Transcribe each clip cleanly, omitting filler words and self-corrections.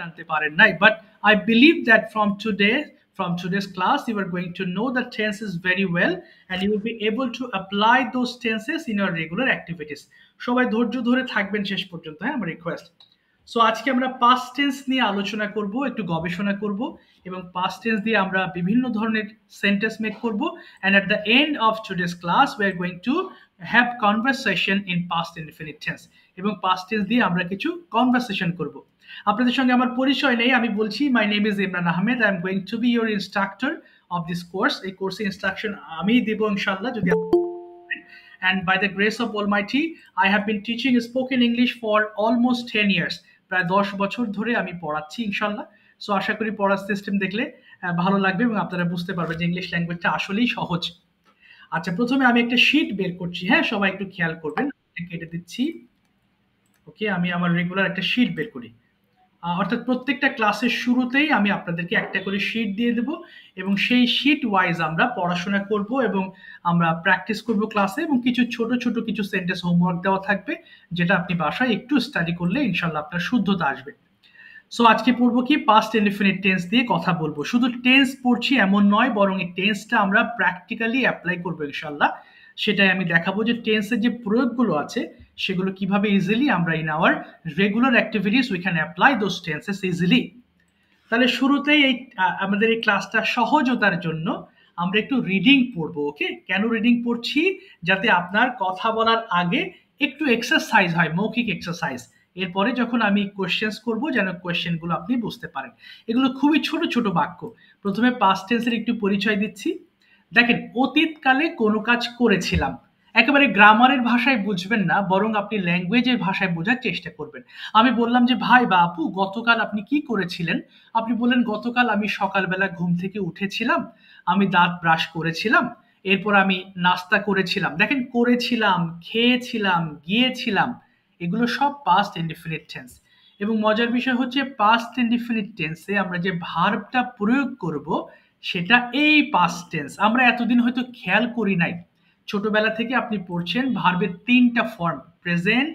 জানতে পারেন নাই, but I believe that from today's class you are going to know the tenses very well and you will be able to apply those tenses in your regular activities. সবাই ধৈর্য ধরে থাকবেন শেষ পর্যন্ত, হ্যাঁ আমার রিকোয়েস্ট। সো আজকে আমরা পাস্ট টেন্স নিয়ে আলোচনা করব, একটু গবেষণা করব এবং পাস্ট টেন্স দিয়ে আমরা বিভিন্ন ধরনের সেন্টেন্স মেক করব, and at the end of today's class we are going to have conversation in past indefinite tense এবং পাস্ট টেন্স দিয়ে আমরা কিছু কনভারসেশন করব। আপনাদের সঙ্গে আমার পরিচয় নেই, আমি বলছি my name is Imran Ahmed, I am going to B your instructor of this course. এই কোর্সে ইনস্ট্রাকশন আমি দেব ইনশাআল্লাহ যদি। and by the grace of Almighty I have been teaching spoken English for almost 10 years, প্রায় 10 বছর ধরে আমি পড়াচ্ছি ইনশাআল্লাহ। সো আশা করি পড়ার সিস্টেম দেখলে ভালো লাগবে এবং আপনারা বুঝতে পারবেন যে ইংলিশ ল্যাঙ্গুয়েজটা আসলেই সহজ। আচ্ছা, প্রথমে আমি একটা শীট বের করছি, হ্যাঁ সবাই একটু খেয়াল করবেন, কেটে দিচ্ছি। ওকে, আমি আমার রেগুলার একটা শীট বের করি, অর্থাৎ প্রত্যেকটা ক্লাসের শুরুতেই আমি আপনাদেরকে একটা করে শীট দিয়ে দেব এবং সেই শীট ওয়াইজ আমরা পড়াশোনা করব এবং আমরা প্র্যাকটিস করব ক্লাসে, এবং কিছু ছোট ছোট কিছু সেন্টেন্স হোমওয়ার্ক দেওয়া থাকবে যেটা আপনি বাসায় একটু স্টাডি করলে ইনশাল্লাহ আপনার শুদ্ধতা আসবে। সো আজকে পড়বো কি, পাস্ট ইনডিফিনিট টেন্স দিয়ে কথা বলবো। শুধু টেন্স পড়ছি এমন নয়, বরং এই টেন্সটা আমরা প্র্যাকটিক্যালি অ্যাপ্লাই করবো ইনশাল্লাহ। সেটাই আমি দেখাবো যে টেন্সের যে প্রয়োগগুলো আছে সেগুলো কিভাবে ইজিলি আমরা in our regular activities we can apply those tenses easily. তাহলে শুরুতেই এই আমাদের এই ক্লাসটা সহজতার জন্য আমরা একটু রিডিং পড়বো। ওকে, কেন রিডিং পড়ছি? যাতে আপনার কথা বলার আগে একটু এক্সারসাইজ হয়, মৌখিক এক্সারসাইজ। এরপরে যখন আমি কোয়েশ্চেন্স করব যেন কোয়েশ্চেনগুলো আপনি বুঝতে পারেন। এগুলো খুবই ছোট ছোট বাক্য। প্রথমে পাস্ট টেন্সের একটু পরিচয় দিচ্ছি। দেখেন, অতীতকালে কোনো কাজ করেছিলাম, একেবারে গ্রামারের ভাষায় বুঝবেন না, বরং আপনি ল্যাঙ্গুয়েজের ভাষায় বোঝার চেষ্টা করবেন। আমি বললাম যে ভাই বা আপু গতকাল আপনি কি করেছিলেন, আপনি বললেন গতকাল আমি সকালবেলা ঘুম থেকে উঠেছিলাম, আমি দাঁত ব্রাশ করেছিলাম, এরপর আমি নাস্তা করেছিলাম। দেখেন, করেছিলাম, খেয়েছিলাম, গিয়েছিলাম, এগুলো সব পাস্ট ইনডিফিনিট টেন্স। এবং মজার বিষয় হচ্ছে পাস্ট ইনডিফিনিট টেন্সে আমরা যে ভার্বটা প্রয়োগ করব সেটা এই পাস্ট টেন্স। আমরা এতদিন হয়তো খেয়াল করি নাই, ছোটবেলা থেকে আপনি পড়ছেন ভার্বের 3টা ফর্ম, প্রেজেন্ট,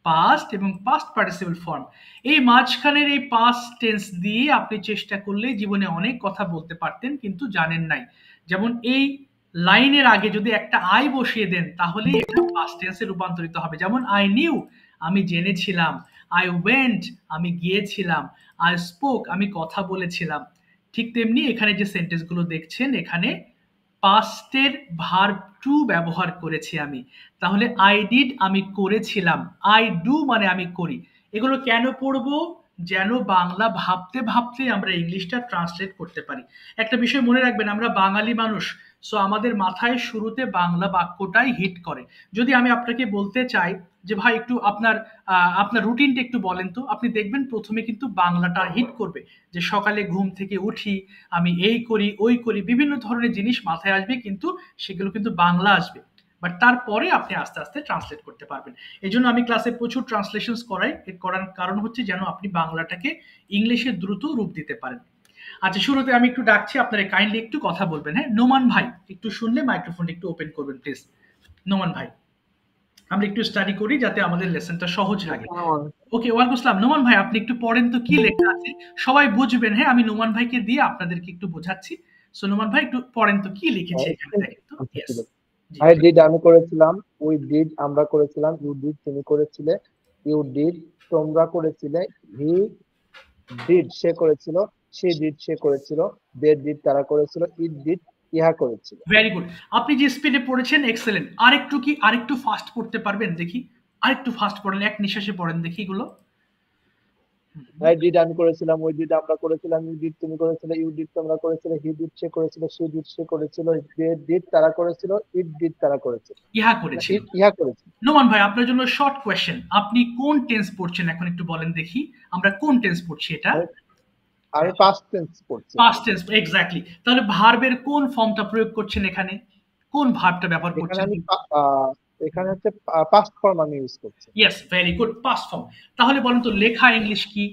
পাস্ট এবং পাস্ট পার্টিসিপল ফর্ম। এই মাঝখানের এই পাস্ট টেন্স দিয়ে আপনি চেষ্টা করলে জীবনে অনেক কথা বলতে পারতেন, কিন্তু জানেন নাই। যেমন এই লাইনের আগে যদি একটা আই বসিয়ে দেন তাহলে এটা পাস্ট টেন্সে রূপান্তরিত হবে। যেমন আই নিউ, আমি জেনেছিলাম, আই ওয়েন্ট, আমি গিয়েছিলাম, আই স্পোক, আমি কথা বলেছিলাম। ঠিক তেমনি এখানে যে সেন্টেন্সগুলো দেখছেন, এখানে পাস্টের ভার্ব টু ব্যবহার করেছি আমি। তাহলে আই ডিড, আমি করেছিলাম, আই ডু মানে আমি করি। এগুলো কেন পড়বো? যেন বাংলা ভাবতে ভাবতে আমরা ইংলিশটা ট্রান্সলেট করতে পারি। একটা বিষয় মনে রাখবেন, আমরা বাঙালি মানুষ, সো আমাদের মাথায় শুরুতে বাংলা বাক্যটাই হিট করে। যদি আমি আপনাকে বলতে চাই যে ভাই একটু আপনার রুটিনটা একটু বলেন তো, আপনি দেখবেন প্রথমে কিন্তু বাংলাটা হিট করবে, যে সকালে ঘুম থেকে উঠি, আমি এই করি ওই করি, বিভিন্ন ধরনের জিনিস মাথায় আসবে, কিন্তু সেগুলো কিন্তু বাংলা আসবে, বাট তারপরে আপনি আস্তে আস্তে ট্রান্সলেট করতে পারবেন। এই জন্য আমি ক্লাসে প্রচুর ট্রান্সলেশন করাই, এর করার কারণ হচ্ছে যেন আপনি বাংলাটাকে ইংলিশে দ্রুত রূপ দিতে পারেন। আচ্ছা, শুরুতে আমি একটু ডাকছি, আপনারা কাইন্ডলি একটু কথা বলবেন। হ্যাঁ, নোমান ভাই একটু শুনলে মাইক্রোফোনটা একটু ওপেন করবেন প্লিজ। নোমান ভাই, আমরা একটু স্টাডি করি যাতে আমাদের লেসনটা সহজ লাগে। ওকে, ওয়ালাইকুম আসসালাম। নোমান ভাই আপনি একটু পড়েন তো কি লেখা আছে, সবাই বুঝবেন। হ্যাঁ, আমি নোমান ভাইকে দিয়ে আপনাদেরকে একটু বোঝাচ্ছি। সো নোমান ভাই একটু পড়েন তো কি লিখেছে এখানে, দেখেন তো। ইয়েস, জি আই ডিড, আমি করেছিলাম, উই ডিড, আমরা করেছিলাম, ইউ ডিড, তুমি করেছিলে, ইউ ডিড, তোমরা করেছিলে, হি ডিড, সে করেছিল, শি ডিড, সে করেছিল, দে ডিড, তারা করেছিল, ইট ডিড, ইহা করেছিল। Very good. আপনি যে স্পিডে পড়েছেন এক্সেলেন্ট। আরেকটু ফাস্ট পড়তে পারবেন দেখি? আরেকটু ফাস্ট পড়েন, এক নিঃশ্বাসে পড়েন দেখি এগুলো। আই ডিড, আমি করেছিলাম, উই ডিড, আমরা করেছিলাম, ইউ ডিড, তুমি করেছিলে, ইউ ডিড, তোমরা করেছিলে, হি ডিড, সে করেছিল, শি ডিড, সে করেছিল, দে ডিড, তারা করেছিল, ইট ডিড, তারা করেছিল, ইহা না করেছিল। ইহা করেছিল। নোমান ভাই আপনার জন্য শর্ট কোয়েশ্চেন, আপনি কোন টেন্স পড়ছেন এখন একটু বলেন দেখি, আমরা কোন টেন্স পড়ছি এটা? আমি পাস্ট টেন্স পড়ছি। Past tense, exactly. তাহলে ভার্বের কোন ফর্মটা প্রয়োগ করছেন এখানে, কোন ভার্বটা ব্যবহার এখানে করছেন? আমি এখানে হচ্ছে পাস্ট ফর্ম আমি ইউজ করছি। Yes, very good, past form. তাহলে বলেন তো লেখা ইংলিশ কি?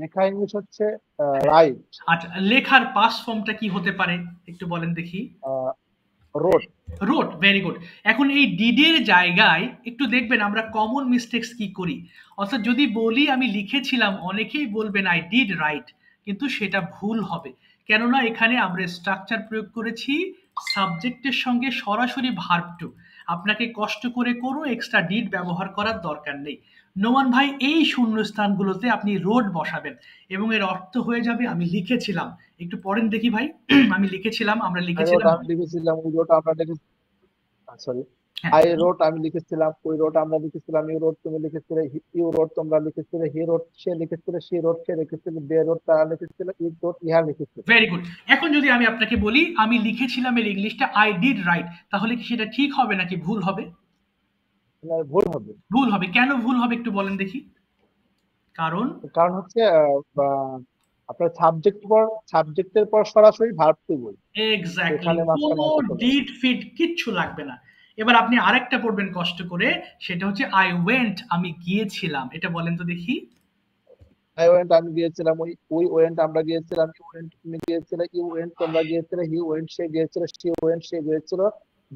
লেখা ইংলিশ হচ্ছে রাইট। আচ্ছা, লেখার পাস্ট ফর্মটা কি হতে পারে একটু বলেন দেখি? রোড। Road, very good. এখন এই ডিডের জায়গায় একটু দেখবেন আমরা কমন মিস্টেক্স কি করি। অর্থাৎ যদি বলি আমি লিখেছিলাম, অনেকেই বলবেন আই ডিড রাইট, কিন্তু সেটা ভুল হবে। কেননা এখানে আমরা স্ট্রাকচার প্রয়োগ করেছি সাবজেক্টের সঙ্গে সরাসরি ভার্ব টু। আপনাকে কষ্ট করে কোনো এক্সট্রা ডিড ব্যবহার করার দরকার নেই। নোমান ভাই, এই শূন্যস্থানগুলোতে আপনি রোড বসাবেন এবং এর অর্থ হয়ে যাবে আমি লিখেছিলাম। একটু পড়েন দেখি ভাই। আমি লিখেছিলাম, আমরা আই রোড লিখেছিলাম। আমি লিখেছিলাম, ওই রোড আমরা লিখেছি, সরি, হ্যাঁ, আই রোড আমি লিখেছিলাম, ওই রোড আমরা লিখেছিলাম, ইউ রোড তুমি লিখেছিলে, ইউ রোড তোমরা লিখেছিলে, হি রোড সে লিখেছিলে, সি রোড সে লিখেছিল, দে রোড তারা লিখেছিল, ইট রোড ইহা লিখেছিল। Very good. এখন যদি আমি আপনাকে বলি আমি লিখেছিলাম এর ইংলিশটা আই ডিড রাইট, তাহলে কি সেটা ঠিক হবে নাকি ভুল হবে? না, ভুল হবে। ভুল হবে। কেন ভুল হবে একটু বলেন দেখি। কারণ কারণ হচ্ছে আপনার সাবজেক্টের পর সরাসরি ভার্ব টু বই, এক্স্যাক্টলি এখানে মাঝখানে কোনো আছে চলে ডিড আসে। ফিড কিচ্ছু লাগবে না। এবার আপনি আরেকটা পড়বেন কষ্ট করে, সেটা হচ্ছে আই ওয়েন্ট, আমি গিয়েছিলাম। এটা বলেন তো দেখি। আই ওয়েন্ট আমি গিয়েছিলাম, উই ওয়েন্ট আমরা গিয়েছিলাম, ইউ ওয়েন্ট তুমি গিয়েছিলে, ইউ ওয়েন্ট তোমরা গিয়েছিলে, হি ওয়েন্ট সে গিয়েছিল, সি ওয়েন্ট সে গিয়েছিল,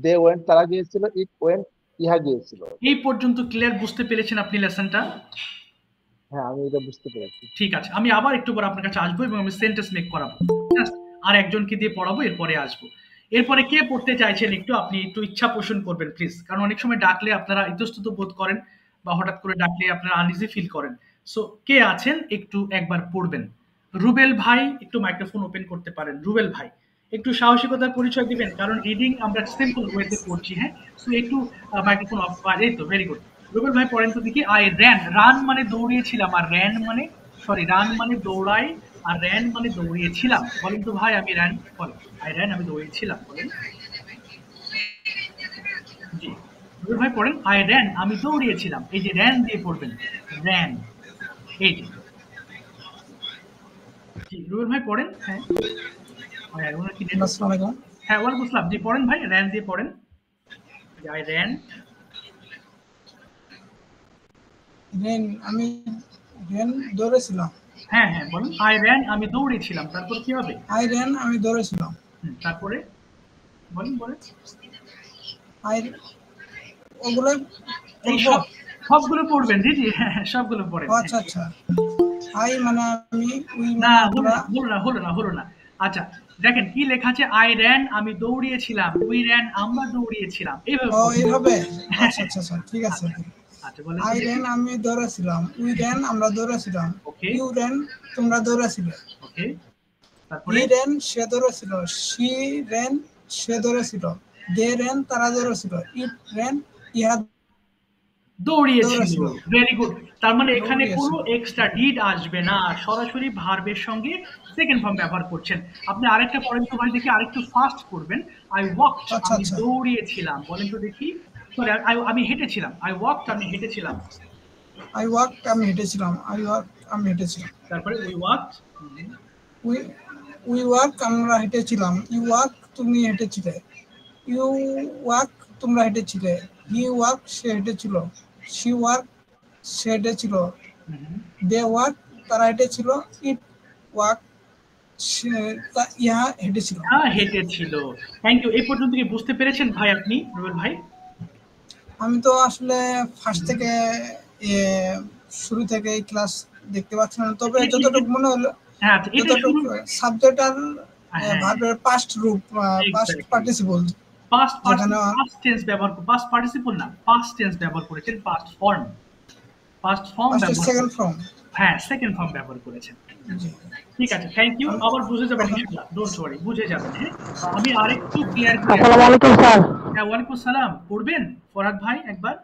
দে ওয়েন্ট তারা গিয়েছিল, ইট ওয়েন্ট ইহা গিয়েছিল। এই পর্যন্ত ক্লিয়ার বুঝতে পেরেছেন আপনি লেসনটা? হ্যাঁ, আমি এটা বুঝতে পেরেছি। ঠিক আছে, আমি আবার একটু পরে আপনার কাছে আসবো এবং আমি সেন্টেন্স মেক করাবো। জাস্ট আর একজনকে দিয়ে পড়াবো, এরপরে আসবো। এরপরে কে পড়তে চাইছেন একটু আপনি একটু ইচ্ছা পোষণ করবেন প্লিজ, কারণ অনেক সময় ডাকলে আপনারা ইতস্তত বোধ করেন বা হঠাৎ করে ডাকলে আপনারা আনইজি ফিল করেন। সো কে আছেন একটু একবার পড়বেন? রুবেল ভাই একটু মাইক্রোফোন ওপেন করতে পারেন। রুবেল ভাই একটু সাহসিকতার পরিচয় দিবেন, কারণ রিডিং আমরা সিম্পল ওয়েতে পড়ছি। হ্যাঁ, সো একটু মাইক্রোফোন অফ। এই তো, ভেরি গুড। রুবেল ভাই পড়েন তো দেখি। আই র্যান, রান মানে দৌড়িয়েছিলাম, আর র্যান মানে, সরি, রান মানে দৌড়াই, আর র্যান মানে দৌড়িয়েছিলাম। বলেন তো ভাই, আমি র্যান, বলেন আই র্যান, আমি দৌড়িয়েছিলাম, বলেন। জি, রুবেল ভাই পড়েন আই র্যান, আমি দৌড়িয়েছিলাম। এই যে র্যান দিয়ে পড়বেন, র্যান, এই যে। জি, রুবেল ভাই পড়েন। হ্যাঁ, হ্যাঁ, ওনার কি নেটওয়ার্ক আসসালামু প্রবলেম? আলাইকুম। হ্যাঁ, ওয়ালাইকুম আসসালাম। জি পড়েন ভাই, র্যান দিয়ে পড়েন। I ran. রেন আমি রেন দৌড়েছিলাম। হ্যাঁ, হ্যাঁ, বলুন আই র্যান, আমি দৌড়েছিলাম। তারপর কি হবে? আই রেন আমি দৌড়েছিলাম। তারপরে বলেন, বলেন। আই ওগুলো এই বলবো। সব, সবগুলো পড়বেন। জি, জি, হ্যাঁ, হ্যাঁ, সবগুলো পড়েন। ও হ্যাঁ। আচ্ছা আচ্ছা। আই মানে আমি, উই না, মানে হলো আমরা। না, হলো না, হলো না, হলো না। আচ্ছা, দেখেন কি লেখা আছে, আই র্যান, আমি দৌড়িয়েছিলাম, উই র্যান, আমরা দৌড়িয়েছিলাম, এইভাবে ও পড়বেন। এইভাবে। হ্যাঁ, আচ্ছা হ্যাঁ। আচ্ছা আচ্ছা, ঠিক আছে। আচ্ছা, আচ্ছা, বলেন তো আই দেখি। রেন আমি দৌড়েছিলাম, উই রেন আমরা দৌড়েছিলাম, ওকে, ইউ রেন তোমরা দৌড়েছিলে, ওকে, হি তারপরে? রেন সে দৌড়েছিল, সি রেন সে দৌড়েছিল, দে রেন তারা দৌড়েছিল, ইট রেন ইহা দৌড়িয়েছিল। দৌড়েছিল। Very good. তার মানে এখানে কোনো দৌড়িয়েছিল। এক্সট্রা ডিড আসবে না, সরাসরি ভার্বের সঙ্গে সেকেন্ড ফর্ম ব্যবহার করছেন। আপনি আরেকটা পড়েন তো ভাই দেখি, আরেকটু ফাস্ট করবেন। আই ওয়াকড, আচ্ছা আমি আচ্ছা। দৌড়িয়েছিলাম, বলেন তো দেখি। সরি, আমি হেঁটেছিলাম। আই ওয়াকড, আমি হেঁটেছিলাম। আই ওয়াক আমি হেঁটেছিলাম, আই ওয়াক আমি হেঁটেছিলাম। তারপরে we walked. We we walk আমরা হেঁটেছিলাম, ইউ ওয়াক তুমি হেঁটেছিলে, ইউ ওয়াক তোমরা হেঁটেছিলে, হি ওয়াক সে হেঁটেছিল, শি ওয়াক সে হেঁটেছিল, দে ওয়াক তারা হেঁটেছিল, ইট ওয়াক ইহা হেঁটেছিল। হেঁটেছিল। Thank you. এই পর্যন্ত কি বুঝতে পেরেছেন ভাই আপনি, রুবেল ভাই? আমি তো আসলে ফার্স্ট থেকে এ, শুরু থেকে এই ক্লাস দেখতে পাচ্ছি না, তবে যতটুকু মনে হলো, হ্যাঁ, আচ্ছা, এটা শুরু। যতটুকু সাবজেক্ট আর হ্যাঁ, ভার্বের পাস্ট রূপ, পাস্ট এক্স্যাক্টলি। পার্টিসিপল, পাস্ট যেখানে পাস্ট টেন্স ব্যবহার, পাস্ট পার্টিসিপল না, পাস্ট টেন্স ব্যবহার করেছেন, পাস্ট ফর্ম, পাস্ট ফর্ম পাস্টের ব্যবহার সেকেন্ড করেছেন। ফর্ম। হ্যাঁ, সেকেন্ড ফর্ম ব্যবহার করেছেন। জি। ঠিক আছে, থ্যাংক ইউ। আম- আবার বুঝে যাবেন এখন ইনশাআল্লাহ, ডোন্ট ওয়ারি, বুঝে যাবেন। হ্যাঁ, আমি আরেকটু ক্লিয়ার করে আসসালামু আসছি। আলাইকুম স্যার। হ্যাঁ, ওয়ালাইকুম আসসালাম। পড়বেন ফরহাদ ভাই একবার?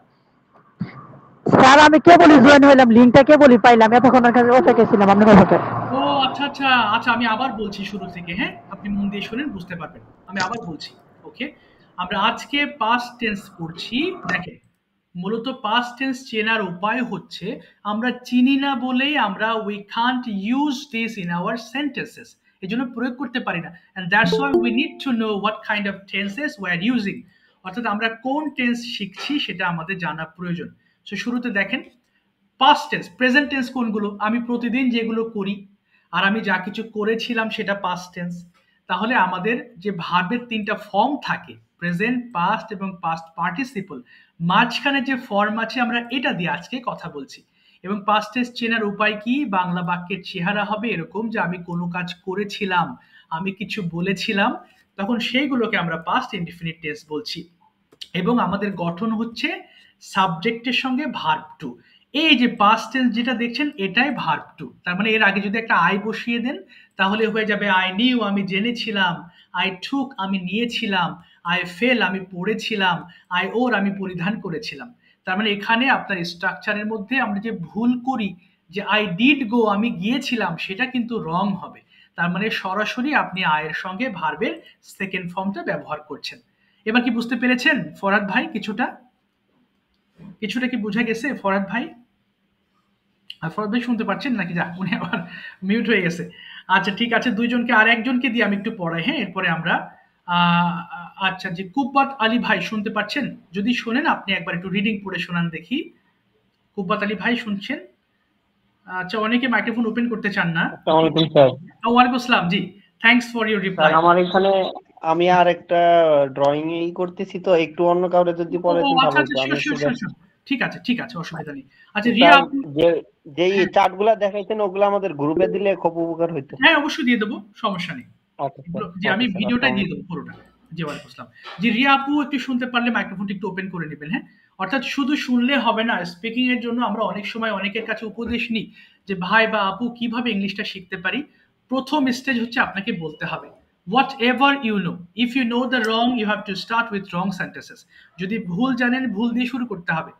স্যার আমি কেবলই জয়েন হইলাম, লিঙ্কটা কেবলই পাইলাম, এতক্ষণ ওর কাছে ওটা গেছিলাম আপনার কাছে। ও আচ্ছা, আচ্ছা, আচ্ছা, আমি আবার বলছি শুরু থেকে। হ্যাঁ, আপনি মন দিয়ে শুনেন, বুঝতে পারবেন। আমি আবার বলছি। ওকে, আমরা আজকে পাস্ট টেন্স পড়ছি। দেখেন, মূলত পাস্ট টেন্স চেনার উপায় হচ্ছে আমরা চিনি না বলেই আমরা we can't use this in our sentences, এই জন্য প্রয়োগ করতে পারি না। And that's why we need to know what kind of tenses we are using. অর্থাৎ আমরা কোন টেন্স শিখছি সেটা আমাদের জানা প্রয়োজন। সো শুরুতে দেখেন, পাস্ট টেন্স, প্রেজেন্ট টেন্স কোনগুলো? আমি প্রতিদিন যেগুলো করি আর আমি যা কিছু করেছিলাম সেটা পাস্ট টেন্স। তাহলে আমাদের যে ভার্বের তিনটা ফর্ম থাকে, প্রেজেন্ট, পাস্ট এবং পাস্ট পার্টিসিপল মাঝখানে যে ফর্ম আছে আমরা এটা দিয়ে আজকে কথা বলছি। এবং পাস্ট টেন্স চেনার উপায় কি? বাংলা বাক্যের চেহারা হবে এরকম যে আমি কোনো কাজ করেছিলাম, আমি কিছু বলেছিলাম, তখন সেইগুলোকে আমরা পাস্ট ইনডিফিনিট টেন্স বলছি। এবং আমাদের গঠন হচ্ছে সাবজেক্টের সঙ্গে ভার্ব টু। এই যে পাস্ট টেন্স যেটা দেখছেন এটাই ভার্ব টু, তার মানে এর আগে যদি একটা আই বসিয়ে দেন তাহলে হয়ে যাবে আই নিউ আমি জেনেছিলাম, আই টুক আমি নিয়েছিলাম, আই ফেল আমি পড়েছিলাম, আই ওর আমি পরিধান করেছিলাম। তার মানে এখানে আপনার স্ট্রাকচারের মধ্যে আমরা যে ভুল করি যে আই ডিড গো আমি গিয়েছিলাম, সেটা কিন্তু রং হবে। তার মানে সরাসরি আপনি আয়ের সঙ্গে ভার্বের সেকেন্ড ফর্মটা ব্যবহার করছেন। এবার কি বুঝতে পেরেছেন ফরহাদ ভাই? কিছুটা কিছুটা কি বোঝা গেছে ফরহাদ ভাই? আর ফরহাদ ভাই শুনতে পাচ্ছেন নাকি? যা, উনি আবার মিউট হয়ে গেছে। আচ্ছা ঠিক আছে, দুইজনকে আর একজনকে দিয়ে আমি একটু পড়াই, হ্যাঁ, এরপরে আমরা আচ্ছা, যে কুব্বাত আলী ভাই শুনতে পাচ্ছেন? যদি শোনেন আপনি একবার একটু রিডিং পড়ে শোনান দেখি। কুব্বাত আলী ভাই শুনছেন? আচ্ছা, অনেকে মাইক্রোফোন ওপেন করতে চান না। আসসালামু আলাইকুম স্যার। ওয়ালাইকুম আসসালাম, জি, thanks for your sir reply. আমার এখানে আমি আর একটা ড্রয়িং এই করতেছি, তো একটু অন্য কাউরে যদি ও পড়াইতেন আচ্ছা ভালো আচ্ছা, হতো। আমি শিওর একটু শিওর শিওর, ঠিক আছে ঠিক আছে, অসুবিধা নেই। আচ্ছা রিয়া স্যার, আপু, যেই হ্যাঁ চার্টগুলা দেখাইতেন ওগুলো আমাদের গ্রুপে দিলে খুব উপকার হইতো। হ্যাঁ অবশ্যই দিয়ে দেবো, সমস্যা নেই। আচ্ছা স্যার, জি আমি ওকে স্যার, ভিডিওটাই আসসালামু দিয়ে আলাইকুম। দেবো পুরোটা। জি ওয়ালাইকুম আসসালাম। জি রিয়া আপু একটু শুনতে পারলে মাইক্রোফোনটা একটু ওপেন করে নেবেন, হ্যাঁ। অর্থাৎ শুধু শুনলে হবে না, স্পিকিং এর জন্য আমরা অনেক সময় অনেকের কাছে উপদেশ নিই যে ভাই বা আপু কিভাবে ইংলিশটা শিখতে পারি। প্রথম স্টেজ হচ্ছে আপনাকে বলতে হবে whatever you know. If you know the wrong you have to start with wrong sentences. যদি ভুল জানেন ভুল দিয়ে শুরু করতে হবে।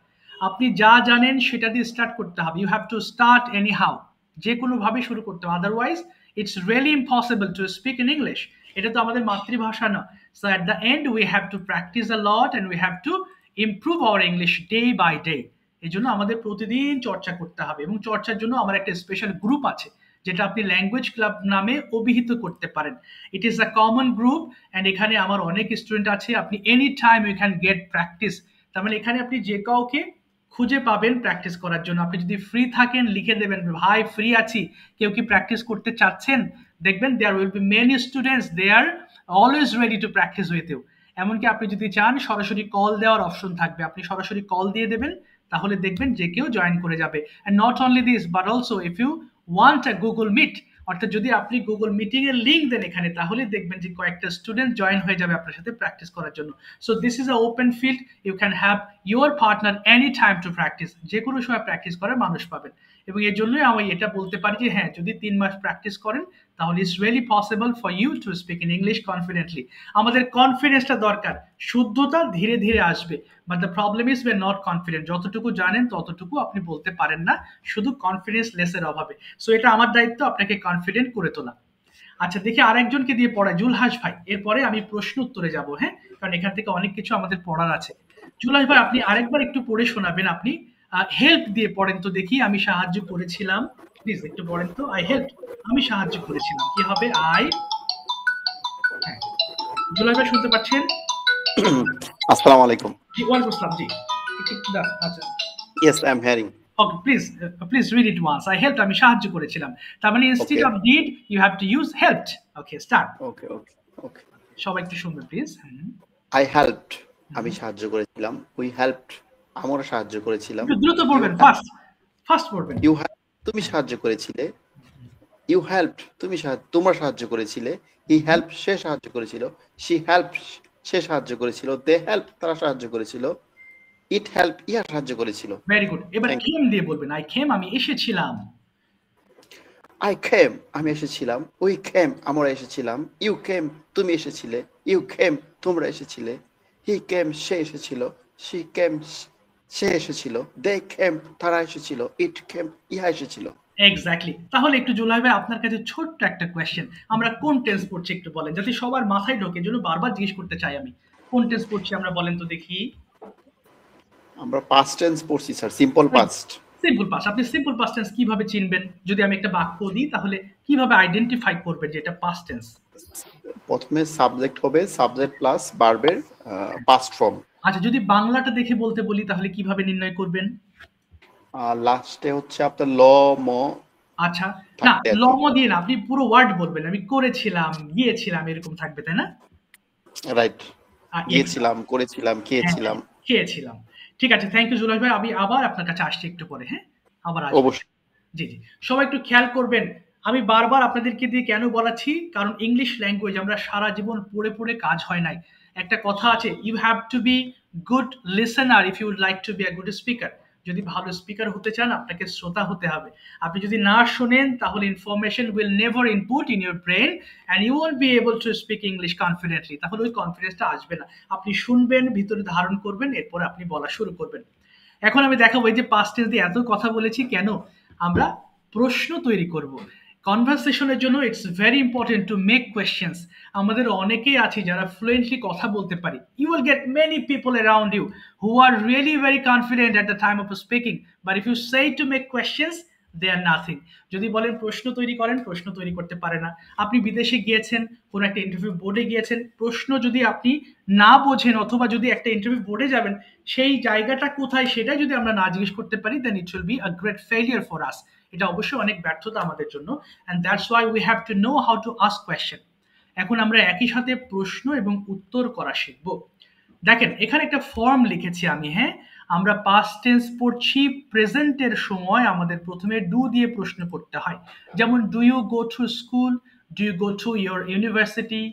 আপনি যা জানেন সেটা দিয়ে স্টার্ট করতে হবে। You have to start anyhow, যে কোনোভাবে শুরু করতে হবে, otherwise it's really impossible to speak in English. এটা তো আমাদের মাতৃভাষা না। So at the end we have to practice a lot and we have to improve our English day by day. এই জন্য আমাদের প্রতিদিন চর্চা করতে হবে, এবং চর্চার জন্য আমার একটা স্পেশাল গ্রুপ আছে যেটা আপনি ল্যাঙ্গুয়েজ ক্লাব নামে অভিহিত করতে পারেন। It is a common group and এখানে আমার অনেক স্টুডেন্ট আছে। আপনি any time you can get practice. তার মানে এখানে আপনি যে কাউকে খুঁজে পাবেন প্র্যাকটিস করার জন্য। আপনি যদি ফ্রি থাকেন লিখে দেবেন ভাই ফ্রি আছি, কেউ কি প্র্যাকটিস করতে চাচ্ছেন? দেখবেন there will be many students, they are always ready to practice with you. এমনকি আপনি যদি চান সরাসরি কল দেওয়ার অপশন থাকবে, আপনি সরাসরি কল দিয়ে দেবেন, তাহলে দেখবেন যে কেউ জয়েন করে যাবে। And not only this but also if you want a Google Meet, অর্থাৎ যদি আপনি গুগল মিটিং এর লিঙ্ক দেন এখানে, তাহলে দেখবেন যে কয়েকটা স্টুডেন্ট জয়েন হয়ে যাবে আপনার সাথে প্র্যাকটিস করার জন্য। So this is a open field, you can have your partner any time to practice. যে কোনো সময় প্র্যাকটিস করার মানুষ পাবেন। এবং এর জন্যই আমি এটা বলতে পারি যে হ্যাঁ, যদি 3 মাস প্র্যাকটিস করেন তাহলে it's really possible for you to speak in English confidently. আমাদের কনফিডেন্সটা দরকার, শুদ্ধতা ধীরে ধীরে আসবে। But the problem is we are not confident. যতটুকু জানেন ততটুকু আপনি বলতে পারেন না, শুধু কনফিডেন্স লেসের অভাবে। সো এটা আমার দায়িত্ব আপনাকে কনফিডেন্ট করে তোলা। আচ্ছা দেখি আরেকজনকে দিয়ে পড়ায়, জুলহাস ভাই। এরপরে আমি প্রশ্ন উত্তরে যাব, হ্যাঁ, কারণ এখান থেকে অনেক কিছু আমাদের পড়ার আছে। জুলহাস ভাই আপনি আরেকবার একটু পড়ে শোনাবেন। আপনি হেল্প দিয়ে পড়েন তো দেখি। আমি সাহায্য করেছিলাম, প্লিজ একটু পড়েন তো। আই হেল্প, আমি সাহায্য করেছিলাম, কি হবে? আই, হ্যাঁ, জুলহাস ভাই শুনতে পাচ্ছেন? আসসালামু আলাইকুম। জি ওয়ালাইকুম আসসালাম, জি আচ্ছা Yes, I'm hearing. Okay, please please read it once. I help, আমি সাহায্য করেছিলাম। তার মানে instead Okay. Of did you have to use helped. Okay start. Okay. সবাই একটু শুনবে প্লিজ। I helped. আমি সাহায্য করেছিলাম। We helped. আমরা সাহায্য করেছিলাম। একটু দ্রুত You পড়বেন, helped. ফাস্ট পড়বেন। You helped. তুমি সাহায্য করেছিলে। You helped. তোমরা সাহায্য করেছিলে। He helped. সে সাহায্য করেছিল। She helped. সে সাহায্য করেছিল। They helped. তারা সাহায্য করেছিল। It helped. ইহা সাহায্য করেছিল। Very good. এবার Thank you. কেম দিয়ে বলবেন। আই কেম, আমি এসেছিলাম। I came. আমি এসেছিলাম। We came. আমরা এসেছিলাম। You came. তুমি এসেছিলে। You came. তোমরা এসেছিলে। He came. সে এসেছিল। She came. সে এসেছিল। They came. তারা এসেছিল। It came. ইহা এসেছিল। এক্স্যাক্টলি। তাহলে একটু জুলাই ভাই আপনার কাছে ছোট্ট একটা কোয়েশ্চেন, আমরা কোন টেন্স পড়ছি একটু বলেন, যাতে সবার মাথায় ঢোকে। জন্য বারবার জিজ্ঞেস করতে চাই আমি, কোন টেন্স পড়ছি আমরা, বলেন তো দেখি। আমরা past tense পড়ছি sir, simple past. Simple past. আপনি সিম্পল পাস্ট টেন্স কিভাবে চিনবেন? যদি আমি একটা বাক্য দিই তাহলে কিভাবে আইডেন্টিফাই করবেন যে এটা পাস্ট টেন্স? প্রথমে সাবজেক্ট হবে, সাবজেক্ট প্লাস ভার্বের পাস্ট ফর্ম। আচ্ছা যদি বাংলাটা দেখে বলতে বলি তাহলে কিভাবে নির্ণয় করবেন? লাস্টে হচ্ছে আপনার ল ম। আচ্ছা না, থাকবে আর কি। লম দিয়ে না, আপনি পুরো ওয়ার্ড বলবেন। আমি করেছিলাম, গিয়েছিলাম, এরকম থাকবে, তাই না? রাইট। গিয়েছিলাম, করেছিলাম, হ্যাঁ, খেয়েছিলাম। খেয়েছিলাম। ঠিক আছে, থ্যাংক ইউ জুলাস ভাই। আমি আবার আপনার কাছে আসছি একটু পরে, হ্যাঁ? আবার আসবো। অবশ্যই। জি, জি। সবাই একটু খেয়াল করবেন। আমি বারবার আপনাদেরকে দিয়ে কেন বলাচ্ছি? কারণ ইংলিশ ল্যাঙ্গুয়েজ আমরা সারা জীবন পড়ে, পড়ে কাজ হয় নাই। একটা কথা আছে, "You have to be good listener if you would like to be a good speaker." যদি ভালো স্পিকার হতে চান, আপনাকে শ্রোতা হতে হবে। আপনি যদি না শোনেন, তাহলে information will never input in your brain and you won't be able to speak English confidently. তাহলে ওই কনফিডেন্সটা আসবে না। আপনি শুনবেন, ভিতরে ধারণ করবেন, এরপরে আপনি বলা শুরু করবেন। এখন আমি দেখাবো এই যে পাস্ট টেন্স দিয়ে এত কথা বলেছি কেন? আমরা প্রশ্ন তৈরি করব। কনভারসেশনের জন্য it's very important to make questions. আমাদের অনেকেই আছে যারা ফ্লুয়েন্টলি কথা বলতে পারি। You will get many people around you who are really very confident at the time of speaking, but if you say to make questions they are nothing. যদি বলেন প্রশ্ন তৈরি করেন, প্রশ্ন তৈরি করতে পারে না। আপনি বিদেশে গিয়েছেন, কোনো একটা ইন্টারভিউ বোর্ডে গিয়েছেন, প্রশ্ন যদি আপনি না বোঝেন অথবা যদি একটা ইন্টারভিউ বোর্ডে যাবেন, সেই জায়গাটা কোথায় সেটা যদি আমরা না জিজ্ঞেস করতে পারি, then it will be a great failure for us. এটা অবশ্যই অনেক ব্যর্থতা আমাদের জন্য, and that's why we have to know how to ask question. এখন আমরা একই সাথে প্রশ্ন এবং উত্তর করা শিখব। দেখেন এখানে একটা ফর্ম লিখেছি আমি, হ্যাঁ? আমরা পাস্ট টেন্স পড়ছি, প্রেজেন্টের সময় আমাদের প্রথমে ডু দিয়ে প্রশ্ন করতে হয়। যেমন, do you go to school, do you go to your university,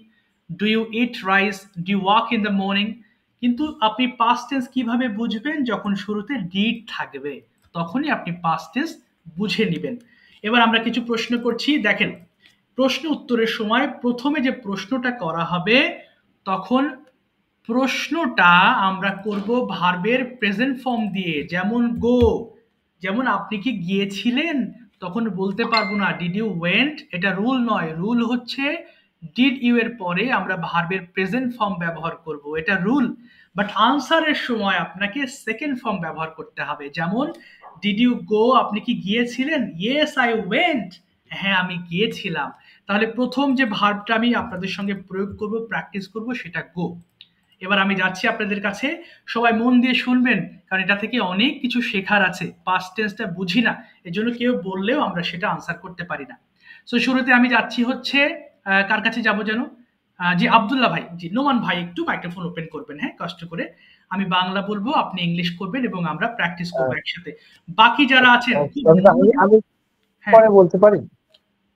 do you eat rice, do you walk in the morning. কিন্তু আপনি পাস্ট টেন্স কিভাবে বুঝবেন? যখন শুরুতে ডিড থাকবে, তখনই আপনি পাস্ট টেন্স বুঝে নেবেন। এবার আমরা কিছু প্রশ্ন করছি। দেখেন, প্রশ্ন উত্তরের সময় প্রথমে যে প্রশ্নটা করা হবে, তখন প্রশ্নটা আমরা করব ভার্বের প্রেজেন্ট ফর্ম দিয়ে। যেমন গো, যেমন আপনি কি গিয়েছিলেন, তখন বলতে পারবো না ডিড ইউ ওয়েন্ট। এটা রুল নয়। রুল হচ্ছে ডিড ইউ এর পরে আমরা ভার্বের প্রেজেন্ট ফর্ম ব্যবহার করব, এটা রুল। বাট আনসারের সময় আপনাকে সেকেন্ড ফর্ম ব্যবহার করতে হবে। যেমন, ডিড ইউ গো, আপনি কি গিয়েছিলেন? ইয়েস আই ওয়েন্ট, হ্যাঁ আমি গিয়েছিলাম। তাহলে প্রথম যে ভার্বটা আমি আপনাদের সঙ্গে প্রয়োগ করব, প্র্যাকটিস করব, সেটা গো। এবার আমি যাচ্ছি আপনাদের কাছে, সবাই মন দিয়ে শুনবেন, কারণ এটা থেকে অনেক কিছু শেখার আছে। পাস্ট টেন্সটা বুঝি না, এজন্য কেউ বললেও আমরা সেটা আনসার করতে পারি না। সো শুরুতে আমি যাচ্ছি হচ্ছে কার কাছে যাব যেন? জি আব্দুল্লাহ ভাই, জি নোমান ভাই, একটু মাইক্রোফোন ওপেন করবেন, হ্যাঁ, কষ্ট করে। আমি বাংলা বলবো, আপনি ইংলিশ করবেন এবং আমরা প্র্যাকটিস করবো একসাথে। বাকি যারা আছেন, আমি হ্যাঁ পরে বলতে পারি?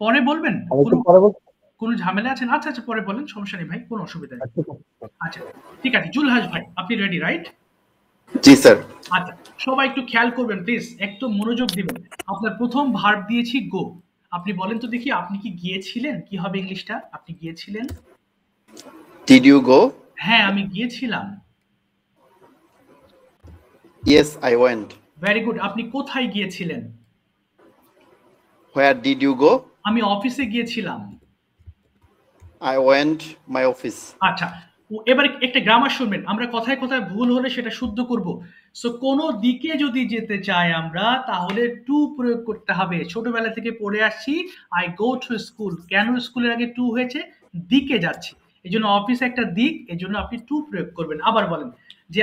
পরে বলবেন? আমি একটু পরে বলতে কোনো ঝামেলা আছেন? আচ্ছা আচ্ছা, পরে বলেন, সমস্যা নেই ভাই, কোনো অসুবিধা নেই। ঠিক আছে। আচ্ছা ঠিক আছে, জুলহাস ভাই আপনি রেডি, রাইট? জি স্যার। আচ্ছা, সবাই একটু খেয়াল করবেন প্লিজ, একটু মনোযোগ দিবেন। আপনার প্রথম ভার্ব দিয়েছি গো। আপনি বলেন তো দেখি, আপনি কি গিয়েছিলেন? কি হবে ইংলিশটা? আপনি গিয়েছিলেন? Did you go? হ্যাঁ আমি গিয়েছিলাম। Yes I went. Very good. আপনি কোথায় গিয়েছিলেন? Where did you go? আমি অফিসে গিয়েছিলাম। I went my office. আচ্ছা, এবার একটা গ্রামার শুনবেন। আমরা কথায় কথায় ভুল হলে সেটা শুদ্ধ করব। সো কোন দিকে যদি যেতে চাই আমরা, তাহলে টু প্রয়োগ করতে হবে। ছোটবেলা থেকে পড়ে আসছি, আই গো টু স্কুল। কেন স্কুলের আগে টু হয়েছে? দিকে যাচ্ছি, এই জন্য অফিসে একটা দিক, এই জন্য আপনি টু প্রয়োগ করবেন। আবার বলেন যে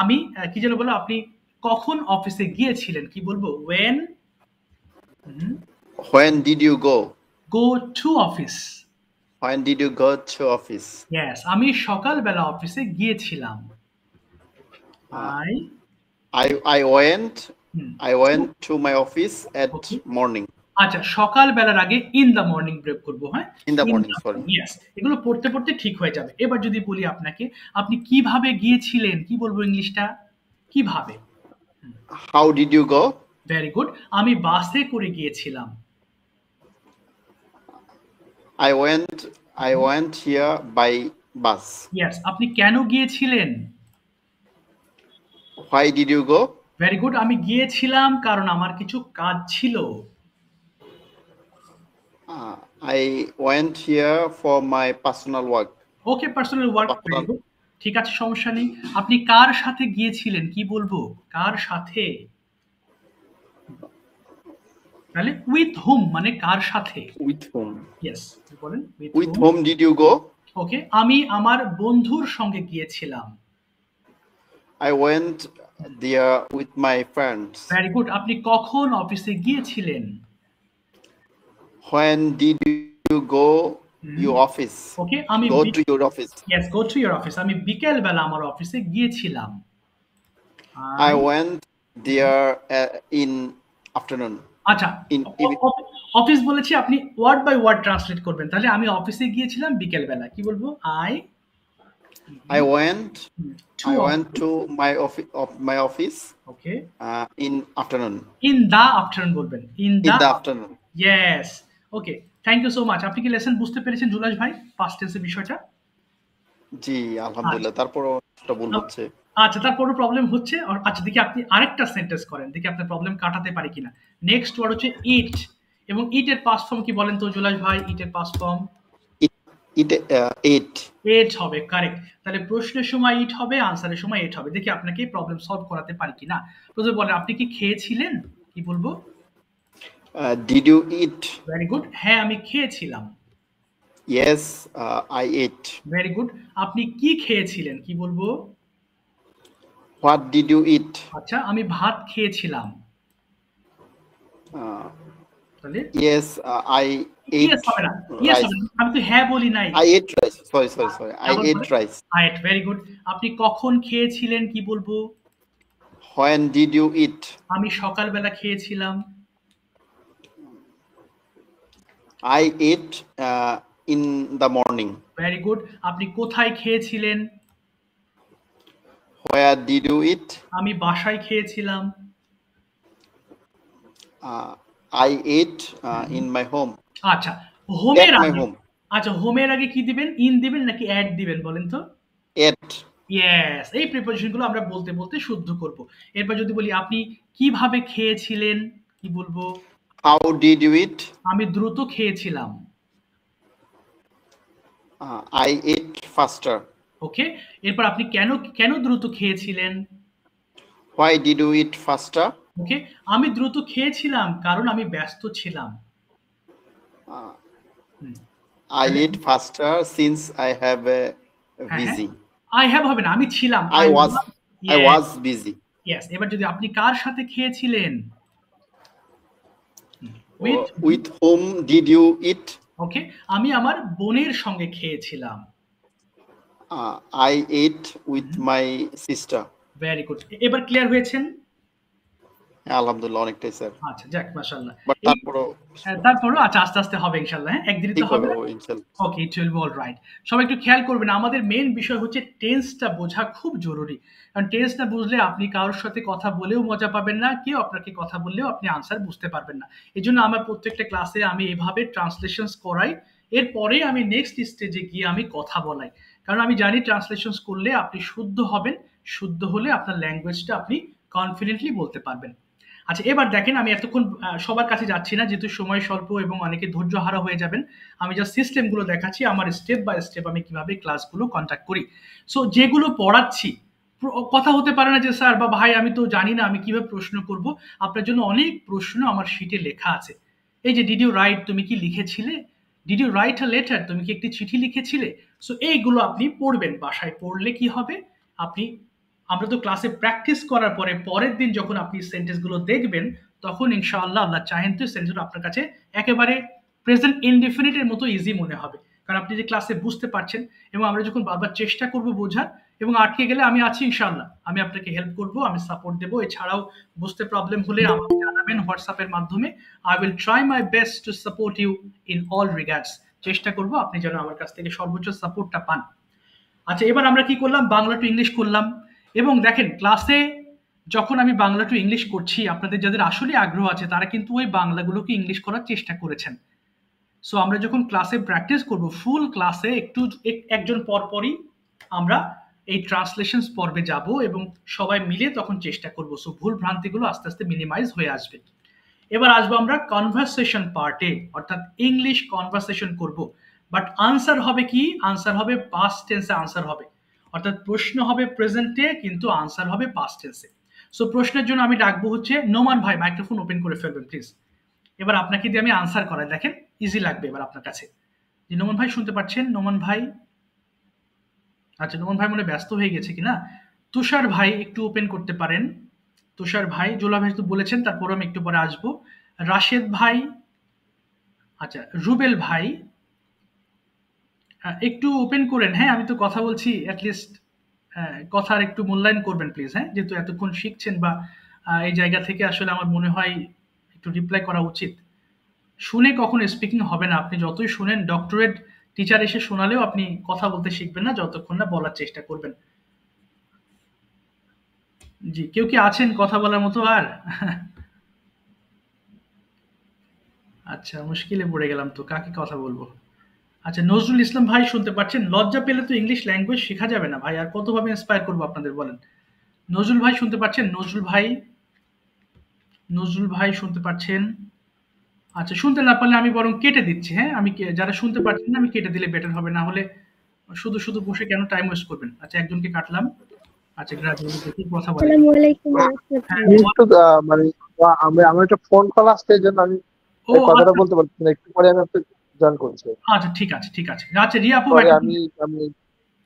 আমি কি যেন বলো, আপনি কখন অফিসে গিয়েছিলেন? কি বলবো? When when did you go? Go to office. When did you go to office? Yes, আমি সকালবেলা অফিসে গিয়েছিলাম। I went to my office at morning. আচ্ছা, সকালবেলার আগে ইন দ্য মর্নিং প্রয়োগ করব, হ্যাঁ? In the morning, sorry. Yes, এগুলো পড়তে পড়তে ঠিক হয়ে যাবে। এবার যদি বলি আপনাকে, আপনি কিভাবে গিয়েছিলেন, কি বলবো ইংলিশটা? কিভাবে? How did you go? Very good. আমি বাসে করে গিয়েছিলাম। I went here by bus. Yes, আপনি কেন গিয়েছিলেন? Why did you go? Very good. আমি গিয়েছিলাম কারণ আমার কিছু কাজ ছিল। I went here for my personal work. Okay, personal work. Very good, ঠিক আছে, সমস্যা নেই। আপনি কার সাথে গিয়েছিলেন? কি বলবো? কার সাথে? তাহলে উইথ হুম, মানে কার সাথে? With whom? ইয়েস, বলেন With whom did you go? ওকে, আমি আমার বন্ধুর সঙ্গে গিয়েছিলাম। I went there with my friends. Very good. আপনি কখন অফিসে গিয়েছিলেন? When did you go your office. ওকে, আমি Go to your office. Yes, go to your office. আমি বিকেল বেলা আমার অফিসে গিয়েছিলাম। I went there in afternoon. আচ্ছা, In evening. অফিস বলেছি, আপনি ওয়ার্ড বাই ওয়ার্ড ট্রান্সলেট করবেন। তাহলে আমি অফিসে গিয়েছিলাম বিকেল বেলা, কি বলবো? I went to to my office okay, in afternoon. In the afternoon বলবেন, in In the the afternoon. Yes. Okay, thank you so much. আপনি কি লেসন বুঝতে পেরেছেন জুলাস ভাই, পাস্ট টেন্সের বিষয়টা? জি, আলহামদুলিল্লাহ। তারপরও একটা ভুল হচ্ছে। আচ্ছা, তারপরও প্রবলেম হচ্ছে। আচ্ছা, দেখি আপনি আরেকটা সেন্টেন্স করেন, দেখি আপনার প্রবলেম কাটাতে পারি কিনা। নেক্সট ওয়ার্ড হচ্ছে ইট, এবং ইটের পাস্ট ফর্ম কি বলেন তো জুলাস ভাই? ইটের পাস্ট ফর্ম It ate. এট হবে, কারেক্ট। তাহলে প্রশ্নের সময় ইট হবে, আনসারের সময় এট হবে। দেখি আপনাকে প্রবলেম সলভ করাতে পারি কিনা। প্রথমে বলেন, আপনি কি খেয়েছিলেন? কি বলবো? Did you eat? Very good. হ্যাঁ, আমি খেয়েছিলাম। Yes, I ate. Very good. আপনি কি খেয়েছিলেন? কি বলবো? What did you eat? আচ্ছা, আমি ভাত খেয়েছিলাম। Uh, তাহলে yes, I ate ইয়েস হবে না, ইয়েস rice. হবে না, আমি তো হ্যাঁ বলি নাই। I ate rice. Sorry. I ate rice. Right, very good. আপনি কখন খেয়েছিলেন? কি বলবো? When did you eat? আমি সকালবেলা খেয়েছিলাম। I ate in the morning. Very good. আপনি কোথায় খেয়েছিলেন? Where did you eat? আমি বাসায় খেয়েছিলাম। I ate in my home. আচ্ছা, হোমের At my আগে, home. আচ্ছা হোমের আগে কি দিবেন? ইন দিবেন নাকি অ্যাড দিবেন বলেন তো? Ate. ইয়েস, এই প্রিপোজিশনগুলো আমরা বলতে বলতে শুদ্ধ করব। এরপর যদি বলি আপনি কিভাবে খেয়েছিলেন? কি বলবো? How did you eat? আমি দ্রুত খেয়েছিলাম। I ate faster. ওকে, এরপর আপনি কেন দ্রুত খেয়েছিলেন? Why did you eat faster? ওকে, আমি দ্রুত খেয়েছিলাম কারণ আমি ব্যস্ত ছিলাম। I ate faster since I have busy. I have হবে না, আমি ছিলাম। I was busy. ইয়েস। এবার যদি আপনি কার সাথে খেয়েছিলেন? With whom did you eat? ওকে, আমি আমার বোনের সঙ্গে খেয়েছিলাম। I ate with my sister. Very good. এবার ক্লিয়ার হয়েছেন? আলহামদুলিল্লাহ, অনেকটাই স্যার। আচ্ছা, যাক মাশাআল্লাহ। বাট তারপরও আচ্ছা, আস্তে আস্তে হবে ইনশাআল্লাহ। হ্যাঁ, একদিনই তো হবে না। Okay, it will be all right. সবাই একটু খেয়াল করবেন, আমাদের মেইন বিষয় হচ্ছে টেন্সটা বোঝা খুব জরুরি। কারণ টেন্স না বুঝলে আপনি কারোর সাথে কথা বলেও মজা পাবেন না, কেউ আপনাকে কথা বললেও আপনি আনসার বুঝতে পারবেন না। এজন্য আমার প্রত্যেকটা ক্লাসে আমি এভাবে ট্রান্সলেশনস করাই, এরপরে আমি নেক্সট স্টেজে গিয়ে আমি কথা বলাই। কারণ আমি জানি ট্রান্সলেশনস করলে আপনি শুদ্ধ হবেন, শুদ্ধ হলে আপনার ল্যাঙ্গুয়েজটা আপনি কনফিডেন্টলি বলতে পারবেন। আচ্ছা, এবার দেখেন, আমি এতক্ষণ সবার কাছে যাচ্ছি না, যেহেতু সময় স্বল্প এবং অনেকে ধৈর্য হারা হয়ে যাবেন। আমি জাস্ট সিস্টেমগুলো দেখাচ্ছি, আমার স্টেপ বাই স্টেপ আমি কিভাবে ক্লাসগুলো কন্ডাক্ট করি। সো যেগুলো পড়াচ্ছি, কথা হতে পারে না যে স্যার বা ভাই আমি তো জানি না, আমি কিভাবে প্রশ্ন করব। আপনার জন্য অনেক প্রশ্ন আমার শিটে লেখা আছে। এই যে ডিড ইউ রাইট, তুমি কি লিখেছিলে? Did you write a letter, তুমি কি একটি চিঠি লিখেছিলে? সো এইগুলো আপনি পড়বেন, বাসায় পড়লে কি হবে, আমরা তো ক্লাসে প্র্যাকটিস করার পরে পরের দিন যখন আপনি সেন্টেন্সগুলো দেখবেন, তখন ইনশাআল্লাহ আল্লাহ চাহেন তো সেন্টেন্সগুলো আপনার কাছে একেবারে প্রেজেন্ট ইনডিফিনিটের মতো ইজি মনে হবে। কারণ আপনি যে ক্লাসে বুঝতে পারছেন, এবং আমরা যখন বারবার চেষ্টা করব বোঝার, এবং আটকে গেলে আমি আছি ইনশাআল্লাহ, আমি আপনাকে হেল্প করব, আমি সাপোর্ট দেবো। এছাড়াও বুঝতে প্রবলেম হলে আমাকে জানাবেন হোয়াটসঅ্যাপের মাধ্যমে। I will try my best to support you in all regards. চেষ্টা করব আপনি যেন আমার কাছ থেকে সর্বোচ্চ সাপোর্টটা পান। আচ্ছা, এবার আমরা কি করলাম? বাংলা টু ইংলিশ করলাম। এবং দেখেন, ক্লাসে যখন আমি বাংলা টু ইংলিশ করছি, আপনাদের যাদের আসলে আগ্রহ আছে তারা কিন্তু ওই বাংলাগুলোকে ইংলিশ করার চেষ্টা করেছেন। সো আমরা যখন ক্লাসে প্র্যাকটিস করব, ফুল ক্লাসে একজন পরপরই আমরা এই ট্রান্সলেশনস পর্বে যাব এবং সবাই মিলে তখন চেষ্টা করব। সো ভুল ভ্রান্তিগুলো আস্তে আস্তে মিনিমাইজ হয়ে আসবে। এবার আসবো আমরা কনভারসেশন পার্টে, অর্থাৎ ইংলিশ কনভারসেশন করব। বাট আনসার হবে কি? আনসার হবে পাস্ট টেন্সে আনসার হবে, অর্থাৎ প্রশ্ন হবে প্রেজেন্টে কিন্তু আনসার হবে পাস্ট টেন্সে। সো প্রশ্নের জন্য আমি ডাকবো হচ্ছে নোমান ভাই, মাইক্রোফোন ওপেন করে ফেলবেন প্লিজ। এবার আপনাকে দিয়ে আমি আনসার করাই, দেখেন ইজি লাগবে এবার আপনার কাছে। যে নোমান ভাই শুনতে পাচ্ছেন? নোমান ভাই, আচ্ছা নোমান ভাই মনে ব্যস্ত হয়ে গেছে কিনা। তুষার ভাই একটু ওপেন করতে পারেন। তুষার ভাই, জোলা ভাই তো বলেছেন, তারপর আমি একটু পরে আসবো। রাশেদ ভাই, আচ্ছা রুবেল ভাই, একটু ওপেন করেন, হ্যাঁ আমি তো কথা বলছি, অ্যাটলিস্ট কথার একটু মূল্যায়ন করবেন প্লিজ, হ্যাঁ যেহেতু এতক্ষণ শিখছেন বা এই জায়গা থেকে আসলে আমার মনে হয় একটু রিপ্লাই করা উচিত। শুনে কখনো স্পিকিং হবে না, আপনি যতই শুনেন ডক্টরেট টিচার এসে শোনালেও আপনি কথা বলতে শিখবেন না যতক্ষণ না বলার চেষ্টা করবেন। জি, কেউ কি আছেন কথা বলার মতো আর? আচ্ছা, মুশকিলে পড়ে গেলাম তো, কাকে কথা বলবো? আচ্ছা, নজরুল ইসলাম ভাই শুনতে পাচ্ছেন? লজ্জা পেলে তো ইংলিশ ল্যাঙ্গুয়েজ শেখা যাবে না ভাই, আর কতভাবে ইন্সপায়ার করবো আপনাদের বলেন। নজরুল ভাই শুনতে পাচ্ছেন? নজরুল ভাই, নজরুল ভাই শুনতে পাচ্ছেন? আচ্ছা, শুনতে না পারলে আমি বরং কেটে দিচ্ছি, হ্যাঁ আমি যারা শুনতে পাচ্ছেন না আমি কেটে দিলে বেটার হবে, না হলে শুধু শুধু বসে কেন টাইম ওয়েস্ট করবেন। আচ্ছা, একজনকে কাটলাম। আচ্ছা, গ্রাজুয়ালি দেখি কথা বলে। আসসালামু আলাইকুম হ্যাঁ, রাহমাতুল্লাহ। একটু মানে আমার একটা ফোন কল আসছে, এই জন্য আমি ও এই কথাটা আচ্ছা বলতে পারছি না, একটু পরে আমি আপনাকে জয়েন করছি। আচ্ছা, ঠিক আছে ঠিক আছে। আচ্ছা, রিয়া আপু পরে এখন আমি আমি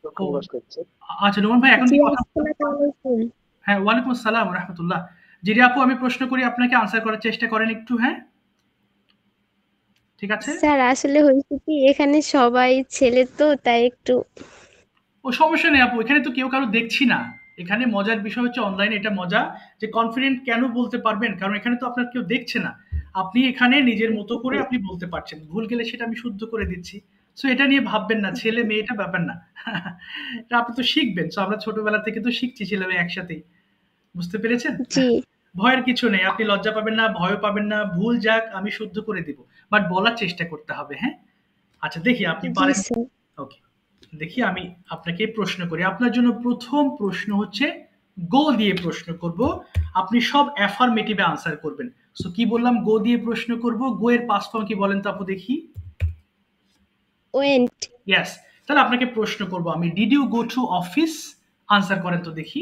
দুঃখ ও প্রকাশ করছি। আচ্ছা, নোমান ভাই এখন জি কি কথা? আসসালামু আলাইকুম। হ্যাঁ, ওয়ালাইকুম আসসালাম রহমতুল্লাহ। জি রিয়া আপু, আমি প্রশ্ন করি আপনাকে, আনসার করার চেষ্টা করেন একটু, হ্যাঁ ঠিক আছে? স্যার আসলে হয়েছে কি এখানে সবাই ছেলে তো তাই একটু ও সমস্যা নেই আপু, এখানে তো কেউ কারো দেখছি না। এখানে মজার বিষয় হচ্ছে অনলাইনে এটা মজা, যে কনফিডেন্ট কেন বলতে পারবেন, কারণ এখানে তো আপনার কেউ দেখছে না। আপনি এখানে নিজের মতো করে আপনি বলতে পারছেন, ভুল গেলে সেটা আমি শুদ্ধ করে দিচ্ছি। সো এটা নিয়ে ভাববেন না, ছেলে মেয়েটা ব্যাপার না। এটা আপনি তো শিখবেন, সো আমরা ছোটবেলা থেকে তো শিখছি ছেলে মেয়ে একসাথেই, বুঝতে পেরেছেন? জি ভয়ের কিছু নেই, আপনি লজ্জা পাবেন না, ভয় পাবেন না, ভুল যাক আমি শুদ্ধ করে দিব, বাট বলার চেষ্টা করতে হবে, হ্যাঁ। আচ্ছা, দেখি আপনি জি পারেন। স্যার। ওকে, দেখি আমি আপনাকে প্রশ্ন করি। আপনার জন্য প্রথম প্রশ্ন হচ্ছে গো দিয়ে প্রশ্ন করব, আপনি সব অ্যাফার্মেটিভে আনসার করবেন। সো কি বললাম, গো দিয়ে প্রশ্ন করব, গো এর পাস্ট ফর্ম কি বলেন তো আপু দেখি? ওয়েন্ট। ইয়েস। তাহলে আপনাকে প্রশ্ন করব আমি, did you go to office? Answer করেন তো দেখি।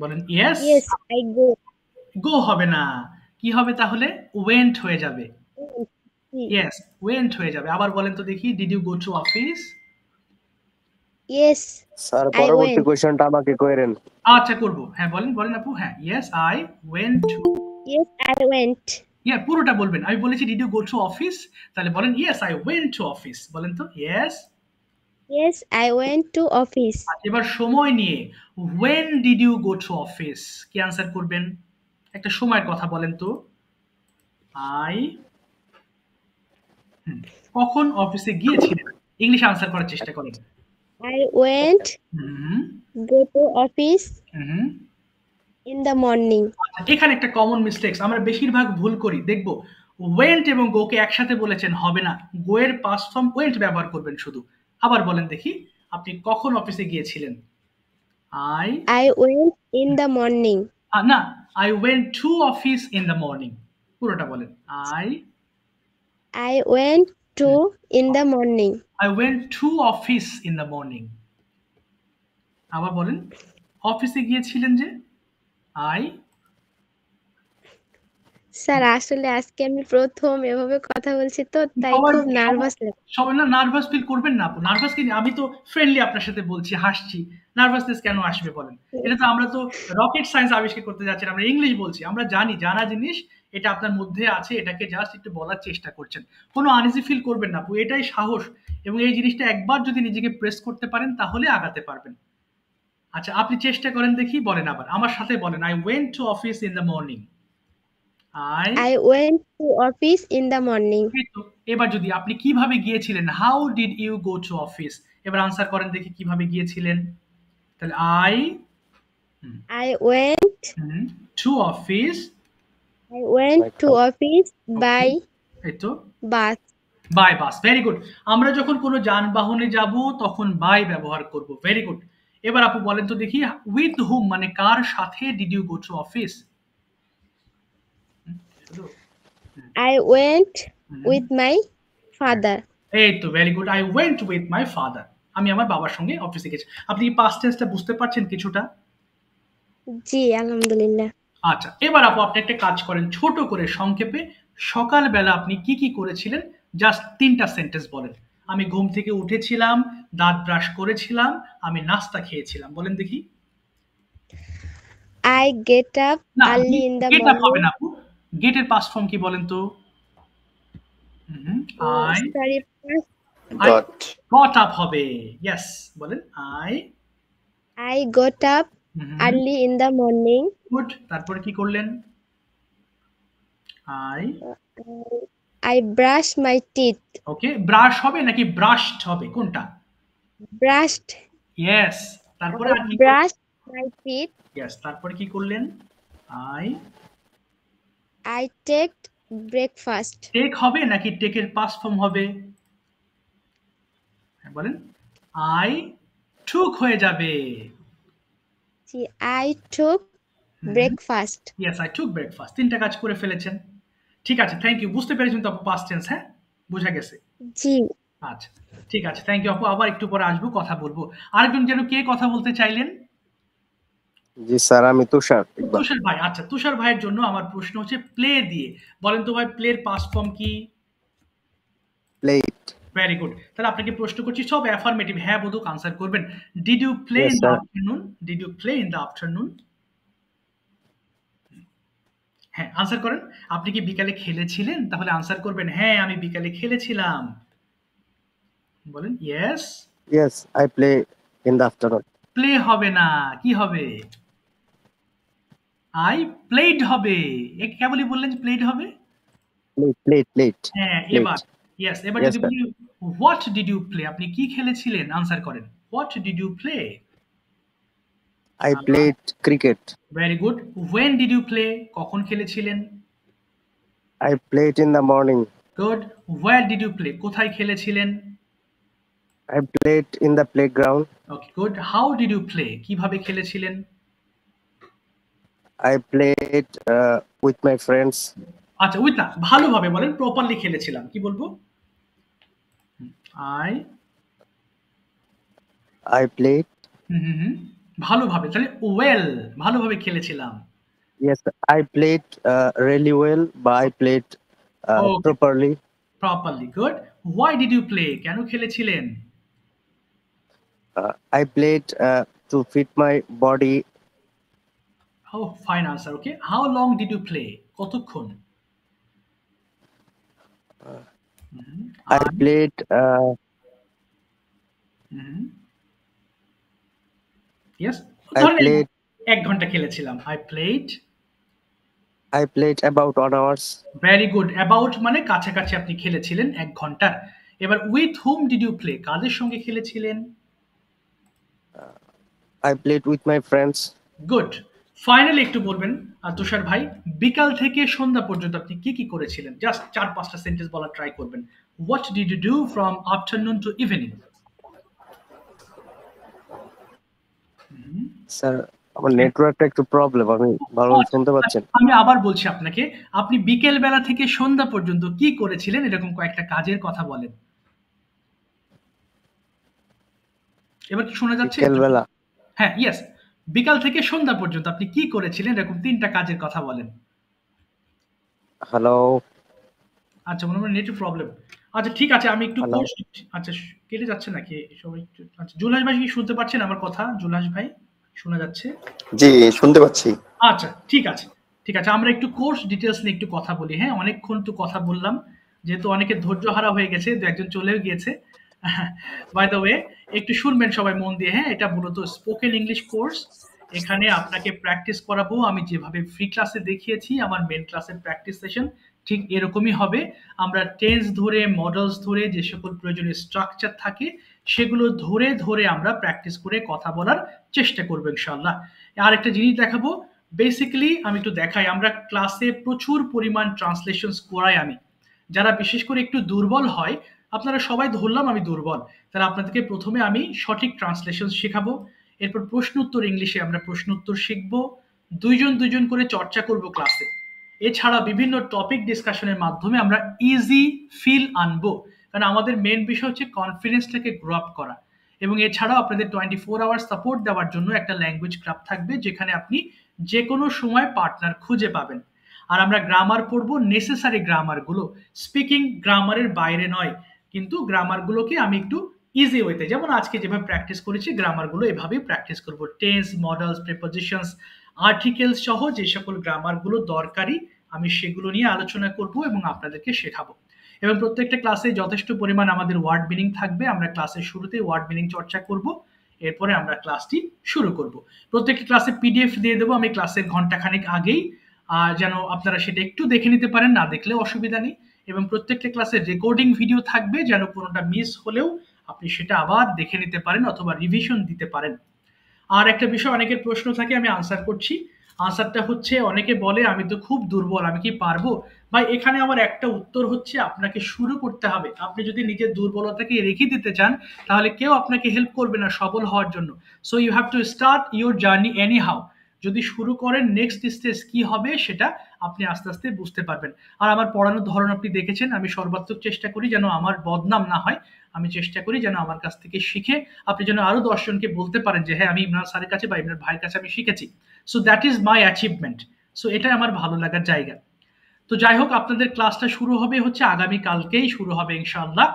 বলেন yes. Yes I go. Go হবে না, কি হবে তাহলে? ওয়েন্ট হয়ে যাবে। জি ইয়েস, ওয়েন্ট হয়ে যাবে। আবার বলেন তো দেখি, did you go to office? Yes sir I পরবর্তী ওয়েন্ট। কোয়েশ্চেনটা আমাকে করেন। আচ্ছা করব, হ্যাঁ বলেন বলেন আপু, হ্যাঁ yes I went to. Yes I went. Yeah পুরোটা বলবেন, আমি বলেছি did you go to office, তাহলে বলেন yes I went to office, বলেন তো yes. Yes I went to office. এবার সময় নিয়ে, when did you go to office কি আনসার করবেন? একটা সময়ের কথা বলেন তো। আই কখন অফিসে গিয়েছিলেন? ইংলিশ আনসার করার চেষ্টা করেন। I went hmm go to office hmm. In the morning. আচ্ছা, এখানে একটা কমন মিস্টেক্স আমরা বেশিরভাগ ভুল করি, দেখবো ওয়েন্ট এবং গোকে একসাথে বলেছেন, হবে না, গো এর পাস্ট ফর্ম ওয়েন্ট ব্যবহার করবেন শুধু। আবার বলেন দেখি, আপনি কখন অফিসে গিয়েছিলেন? I I went in the morning. না, I went to office in the morning, পুরোটা বলেন। I I went to in the morning. I went to office in the morning. আবার বলেন, অফিসে গিয়েছিলেন যে। আই স্যার আসলে আজকে আমি প্রথম এভাবে কথা বলছি তো তাই সবার খুব সবার নার্ভাস লাগে। সবাই না, নার্ভাস ফিল করবেন না আপু, নার্ভাস কি, আমি তো ফ্রেন্ডলি আপনার সাথে বলছি, হাসছি, নার্ভাসনেস কেন আসবে বলেন? এটা তো আমরা তো রকেট সায়েন্স আবিষ্কার করতে যাচ্ছি না, আমরা ইংলিশ বলছি, আমরা জানি জানা জিনিস এটা আপনার মধ্যে আছে, এটাকে জাস্ট একটু বলার চেষ্টা করছেন। কোনো আনইজি ফিল করবেন না আপু, এটাই সাহস, এবং এই জিনিসটা একবার যদি নিজেকে প্রেস করতে পারেন তাহলে আগাতে পারবেন। আচ্ছা, আপনি চেষ্টা করেন দেখি, বলেন আবার আমার সাথে বলেন, I went to office in the morning. I I went to office in the morning. এবার যদি আপনি কিভাবে গিয়েছিলেন, how did you go to office, এবার আনসার করেন দেখি কিভাবে গিয়েছিলেন। তাহলে I I went to office I went to office by এই তো bus. By bus, very good. আমরা যখন কোনো যানবাহনে যাব তখন বাই ব্যবহার করব, ভেরি গুড। এবার আপু বলেন তো দেখি, উইথ হুম মানে কার সাথে did you go to office? I went with my father. এই তো very good, I went with my father, আমি আমার বাবার সঙ্গে অফিসে গেছি। আপনি কি পাস্ট টেন্সটা বুঝতে পারছেন কিছুটা? জি আলহামদুলিল্লাহ। আচ্ছা, এবার আপু আপনি একটা কাজ করেন, ছোট করে সংক্ষেপে সকালবেলা আপনি কি কি করেছিলেন জাস্ট 3টা সেন্টেন্স বলেন। আমি ঘুম থেকে উঠেছিলাম, দাঁত ব্রাশ করেছিলাম, আমি নাস্তা খেয়েছিলাম, বলেন দেখি। I get up না, early in the get up হবে morning. না আপু, গেটের পাস্ট ফর্ম কি বলেন তো? I sorry I got got up হবে। ইয়েস, বলেন I. I got up early in the morning. Good, তারপরে কি করলেন? I I brushed my teeth. Okay, brush হবে নাকি ব্রাশড হবে, কোনটা? Brushed. ইয়েস, তারপরে I আর কি করলেন? brushed my teeth. ইয়েস, তারপরে কি করলেন? I I take breakfast. Take হবে নাকি টেকের পাস্ট ফর্ম হবে? হ্যাঁ, বলেন। আই টুক হয়ে যাবে। See, I took breakfast. Yes, I took breakfast. তিনটা কাজ করে ফেলেছেন। ঠিক আছে, থ্যাংক ইউ। বুঝতে পেরেছেন তো আপু পাস্ট টেন্স? হ্যাঁ, বোঝা গেছে। জি, আচ্ছা, ঠিক আছে, থ্যাংক ইউ আপু। আবার একটু পরে আসবো, কথা বলবো। আরেকজন যেন কে কথা বলতে চাইলেন? জি স্যার, আমি তুষার ইকবাল। তুষার ভাই। আচ্ছা, তুষার ভাইয়ের জন্য আমার প্রশ্ন হচ্ছে প্লে দিয়ে। বলেন তো ভাই, প্লের পাস্ট ফর্ম কি? প্লেট। Very good. তাহলে আপনাকে প্রশ্ন করছি, সব অ্যাফার্মেটিভ হ্যাঁ বোধক আনসার করবেন। Did you play Yes, in the sir. Afternoon? Did you play in the afternoon? হ্যাঁ, আনসার করেন। আপনি কি বিকালে খেলেছিলেন? তাহলে আনসার করবেন হ্যাঁ, আমি বিকালে খেলেছিলাম। বলেন yes. Yes, I play in the afternoon. Play হবে না, কি হবে? আই প্লেড হবে। এ কেবলই বললেন যে প্লেড হবে। Plate. হ্যাঁ, এবার ইয়েস, এবার Yes, যদি sir. বলি হোয়াট ডিড ইউ প্লে, আপনি কি খেলেছিলেন? আনসার করেন what did you play? I played cricket. Very good. When did you play, কখন খেলেছিলেন? I played in the morning. Good. Where did you play, কোথায় খেলেছিলেন? I played in the playground. Okay, good. How did you play, কিভাবে খেলেছিলেন? I played with my friends. আচ্ছা, with না, ভালোভাবে বলেন, প্রপারলি খেলেছিলাম, কি বলবো? I played. ভালোভাবে, তাহলে ওয়েল, ভালোভাবে খেলেছিলাম। Yes, I played really well, but I played Okay. properly. Properly, good. Why did you play, কেন খেলেছিলেন? I played to fit my body. ও, fine answer. Okay, how long did you play, কতক্ষণ? I played yes, I ধরেন played 1 ঘন্টা খেলেছিলাম। I played about 1 hours. Very good. About মানে কাছাকাছি আপনি খেলেছিলেন 1 ঘন্টার। এবার with hmm did you play, কাদের সঙ্গে খেলেছিলেন? I played with my friends. Good. Finally একটু বলবেন তুষার ভাই, বিকাল থেকে সন্ধ্যা পর্যন্ত আপনি কি কি করেছিলেন? জাস্ট 4-5টা সেন্টেন্স বলার ট্রাই করবেন। What did you do from afternoon to evening? Sir, আমার নেটওয়ার্কটা একটু প্রবলেম, আমি ভালোভাবে শুনতে পাচ্ছেন? আমি আবার বলছি আপনাকে, আপনি বিকেল বেলা থেকে সন্ধ্যা পর্যন্ত কি করেছিলেন, এরকম কয়েকটা কাজের কথা বলেন। এবার কি শোনা যাচ্ছে? বিকেলবেলা। হ্যাঁ, ইয়েস, বিকাল থেকে সন্ধ্যা পর্যন্ত আপনি কি করেছিলেন, এরকম 3টা কাজের কথা বলেন। হ্যালো। আচ্ছা, মনে হয় নেটের প্রবলেম। আচ্ছা, ঠিক আছে, আমি একটু Hello? কোর্স। আচ্ছা, কেটে যাচ্ছে নাকি সবাই? আচ্ছা, জুলহাস ভাই কি শুনতে পাচ্ছেন আমার কথা? জুলহাস ভাই শোনা যাচ্ছে? জি, শুনতে পাচ্ছি। আচ্ছা, ঠিক আছে, ঠিক আছে, আমরা একটু কোর্স ডিটেলস নিয়ে একটু কথা বলি। হ্যাঁ, অনেকক্ষণ তো কথা বললাম, যেহেতু অনেকের ধৈর্য হারা হয়ে গেছে, 2-1 চলেও গিয়েছে। বাই দ্য ওয়ে, একটু শুনবেন সবাই মন দিয়ে। হ্যাঁ, এটা মূলত স্পোকেন ইংলিশ কোর্স। এখানে আপনাকে প্র্যাকটিস করাবো। আমি যেভাবে ফ্রি ক্লাসে দেখিয়েছি, আমার মেন ক্লাসের প্র্যাকটিস সেশন ঠিক এরকমই হবে। আমরা টেন্স ধরে, মডেলস ধরে, যে সকল প্রয়োজনীয় স্ট্রাকচার থাকে সেগুলো ধরে ধরে আমরা প্র্যাকটিস করে কথা বলার চেষ্টা করবো ইনশাআল্লাহ। আরেকটা জিনিস দেখাবো, বেসিক্যালি আমি একটু দেখাই, আমরা ক্লাসে প্রচুর পরিমাণ ট্রান্সলেশনস করাই আমি। যারা বিশেষ করে একটু দুর্বল হয়, আপনারা সবাই ধরলাম আমি দুর্বল, তাহলে আপনাদেরকে প্রথমে আমি সঠিক ট্রান্সলেশন শেখাবো। এরপর প্রশ্ন উত্তর, ইংলিশে আমরা প্রশ্ন উত্তর শিখবো। 2জন করে চর্চা করব ক্লাসে। এছাড়া বিভিন্ন টপিক ডিসকাশনের মাধ্যমে আমরা ইজি ফিল আনবো, কারণ আমাদের মেন বিষয় হচ্ছে কনফিডেন্সটাকে গ্রো আপ করা। এবং এছাড়াও আপনাদের 24 আওয়ার সাপোর্ট দেওয়ার জন্য একটা ল্যাঙ্গুয়েজ ক্লাব থাকবে, যেখানে আপনি যে কোনো সময় পার্টনার খুঁজে পাবেন। আর আমরা গ্রামার পড়বো, নেসেসারি গ্রামারগুলো, স্পিকিং গ্রামারের বাইরে নয়, কিন্তু গ্রামারগুলোকে আমি একটু ইজি ওয়েতে, যেমন আজকে যেভাবে প্র্যাকটিস করেছি, গ্রামারগুলো এভাবেই প্র্যাকটিস করব। টেন্স, মডেলস, প্রিপোজিশনস, আর্টিকেলস সহ যে সকল গ্রামারগুলো দরকারি, আমি সেগুলো নিয়ে আলোচনা করব এবং আপনাদেরকে শেখাবো। এবং প্রত্যেকটা ক্লাসে যথেষ্ট পরিমাণ আমাদের ওয়ার্ড মিনিং থাকবে। আমরা ক্লাসের শুরুতেই ওয়ার্ড মিনিং চর্চা করব, এরপরে আমরা ক্লাসটি শুরু করব। প্রত্যেকটা ক্লাসে পিডিএফ দিয়ে দেবো আমি ক্লাসের ঘন্টাখানেক আগেই, যেন আপনারা সেটা একটু দেখে নিতে পারেন, না দেখলেও অসুবিধা নেই। এবং প্রত্যেকটা ক্লাসের রেকর্ডিং ভিডিও থাকবে, যেন কোনোটা মিস হলেও আপনি সেটা আবার দেখে নিতে পারেন অথবা রিভিশন দিতে পারেন। আর একটা বিষয় অনেকের প্রশ্ন থাকে, আমি আনসার করছি। আনসারটা হচ্ছে, অনেকে বলে আমি তো খুব দুর্বল, আমি কি পারবো? ভাই এখানে আমার একটা উত্তর হচ্ছে, আপনাকে শুরু করতে হবে। আপনি যদি নিজের দুর্বলতাকে রেখে দিতে চান, তাহলে কেউ আপনাকে হেল্প করবে না সবল হওয়ার জন্য। So you have to start your journey anyhow. যদি শুরু করেন, নেক্সট স্টেজ কি হবে সেটা আপনি আস্তে আস্তে বুঝতে পারবেন। আর আমার পড়ানোর ধরন আপনি দেখেছেন, আমি সর্বাত্মক চেষ্টা করি যেন আমার বদনাম না হয়। আমি চেষ্টা করি যেন আমার কাছ থেকে শিখে আপনি যেন আরো 10 জনকে বলতে পারেন যে হ্যাঁ, আমি ইমরান স্যারের কাছে বা ইমরান ভাইয়ের কাছে আমি শিখেছি। So that is my achievement. So এটাই আমার ভালো লাগার জায়গা। তো যাই হোক, আপনাদের ক্লাসটা শুরু হবে হচ্ছে আগামী কালকেই শুরু হবে ইনশাআল্লাহ।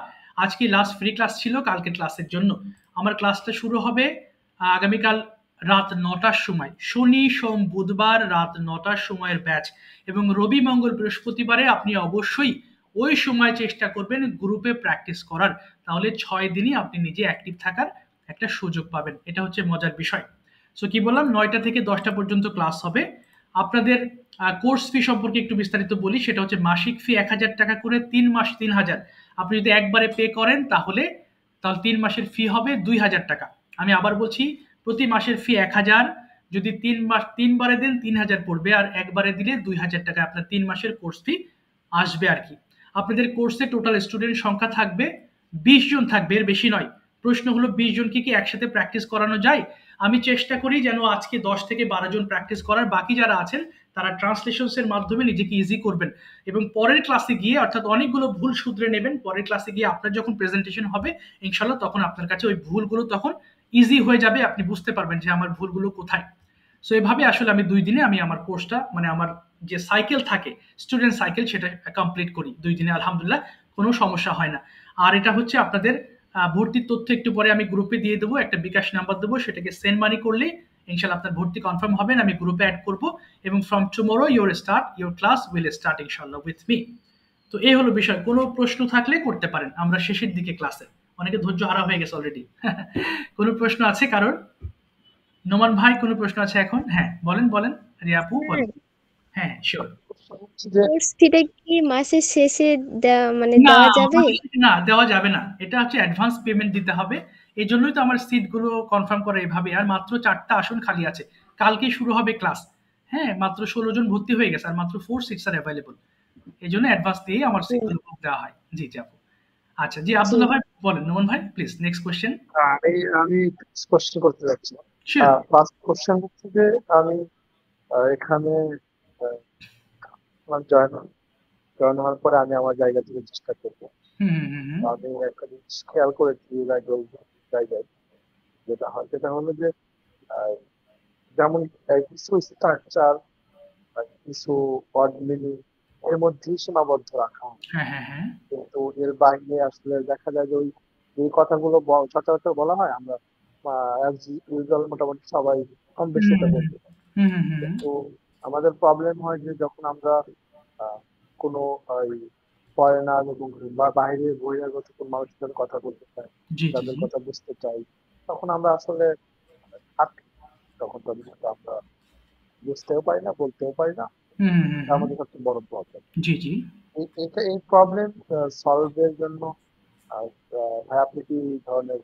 আজকে লাস্ট ফ্রি ক্লাস ছিল কালকে ক্লাসের জন্য। আমার ক্লাসটা শুরু হবে আগামীকাল রাত 9টার সময়। শনি সোম বুধবার রাত 9টার সময়ের ব্যাচ, এবং রবি মঙ্গল বৃহস্পতিবারে আপনি অবশ্যই ওই সময় চেষ্টা করবেন গ্রুপে প্র্যাকটিস করার। তাহলে 6 দিনই আপনি নিজে অ্যাক্টিভ থাকার একটা সুযোগ পাবেন। এটা হচ্ছে মজার বিষয়। সো কি বললাম, 9টা থেকে 10টা পর্যন্ত ক্লাস হবে। আপনাদের কোর্স ফি সম্পর্কে একটু বিস্তারিত বলি। সেটা হচ্ছে মাসিক ফি 1000 টাকা করে, 3 মাস 3000। আপনি যদি একবারে পে করেন তাহলে 3 মাসের ফি হবে 2000 টাকা। আমি আবার বলছি, প্রতি মাসের ফি 1000, যদি 3 বারে দেন 3000 পড়বে, আর একবারে দিলে 2000 টাকা আপনার 3 মাসের কোর্স ফি আসবে আর কি। আপনাদের কোর্সে টোটাল স্টুডেন্ট সংখ্যা থাকবে 20 জন থাকবে, এর বেশি নয়। প্রশ্ন হলো 20 জনকে কি একসাথে প্র্যাকটিস করানো যায়? আমি চেষ্টা করি যেন আজকে 10 থেকে 12 জন প্র্যাকটিস করার, বাকি যারা আছেন তারা ট্রান্সলেশনস এর মাধ্যমে নিজেকে ইজি করবেন, এবং পরের ক্লাসে গিয়ে অর্থাৎ অনেকগুলো ভুল শুধরে নেবেন। পরের ক্লাসে গিয়ে আপনার যখন প্রেজেন্টেশন হবে ইনশাল্লাহ, তখন আপনার কাছে ওই ভুলগুলো তখন ইজি হয়ে যাবে, আপনি বুঝতে পারবেন যে আমার ভুলগুলো কোথায়। সো এভাবে আসলে আমি 2 দিনে আমি আমার কোর্সটা, মানে আমার যে সাইকেল থাকে স্টুডেন্ট সাইকেল, সেটা কমপ্লিট করি 2 দিনে, আলহামদুলিল্লাহ কোনো সমস্যা হয় না। আর এটা হচ্ছে আপনাদের ভর্তির তথ্য একটু পরে আমি গ্রুপে দিয়ে দেবো, একটা বিকাশ নাম্বার দেবো, সেটাকে সেন্ড মানি করলে ইনশাল্লাহ আপনার ভর্তি কনফার্ম হবে, আমি গ্রুপে অ্যাড করব, এবং from tomorrow your class will start ইনশাল্লাহ উইথ মি। তো এই হলো বিষয়। কোনো প্রশ্ন থাকলে করতে পারেন, আমরা শেষের দিকে ক্লাসে, অনেকে ধৈর্য হারা হয়ে গেছে অলরেডি। কোনো প্রশ্ন আছে কারোর? নোমান ভাই কোনো প্রশ্ন আছে এখন? হ্যাঁ বলেন বলেন, রিয়া আপু বলেন। হ্যাঁ শিওর। যে কোর্স ফিটা কি মাসের শেষে মানে না, দেওয়া যাবে? না দেওয়া যাবে না, এটা হচ্ছে অ্যাডভান্স পেমেন্ট দিতে হবে। এই জন্যই তো আমার সিটগুলো কনফার্ম করা এভাবে। আর মাত্র 4টা আসন খালি আছে, কালকে শুরু হবে ক্লাস। হ্যাঁ, মাত্র 16 জন ভর্তি হয়ে গেছে, আর মাত্র 4 সিটস আর অ্যাভেলেবল। এই জন্য অ্যাডভান্স দিয়ে আমার সিটগুলো বুক দেওয়া হয়। জি জি আপু। আচ্ছা জি, জি। আব্দুল্লাহ ভাই বলেন। নোমান ভাই প্লিজ নেক্সট কোয়েশ্চেন। আমি আমি কোশ্চেন করতে যাচ্ছি। শিওর। ফার্স্ট কোশ্চেন হচ্ছে যে আমি এখানে জয়েন হওয়ার পরে আমি আমার জায়গা থেকে চেষ্টা করবো। হুম হুম হুম হুম। আমি একটা জিনিস খেয়াল করেছি জায়গায়, যেটা হলো যে আহ, যেমন কিছু স্ট্রাকচার, কিছু ওয়ার্ড মিনিং এর মধ্যেই সীমাবদ্ধ রাখা হয়। হ্যাঁ হ্যাঁ হ্যাঁ। কিন্তু এর বাইরে আসলে দেখা যায় যে ওই যে কথাগুলো সচরাচর বলা হয়, আমরা ইউজুয়াল মোটামুটি সবাই কম বেশি এটা বলতে পারি। হুম হুম হুম হুম। কিন্তু আমাদের প্রবলেম হয় যে যখন আমরা আহ, কোনো ফরেনার এবং বা বাইরে বহিরাগত কোনো মানুষের সাথে কথা বলতে চাই, জি জি তাদের জি। কথা বুঝতে চাই, তখন আমরা আসলে আটকে যাই। তখন তাদের সাথে আমরা বুঝতেও পারি না, বলতেও পারি না। হুম হুম হুম এটা হুম। আমাদের সবচেয়ে বড় প্রবলেম। জি জি। এই প্রবলেম সলভের জন্য ভাই আপনি কি ধরনের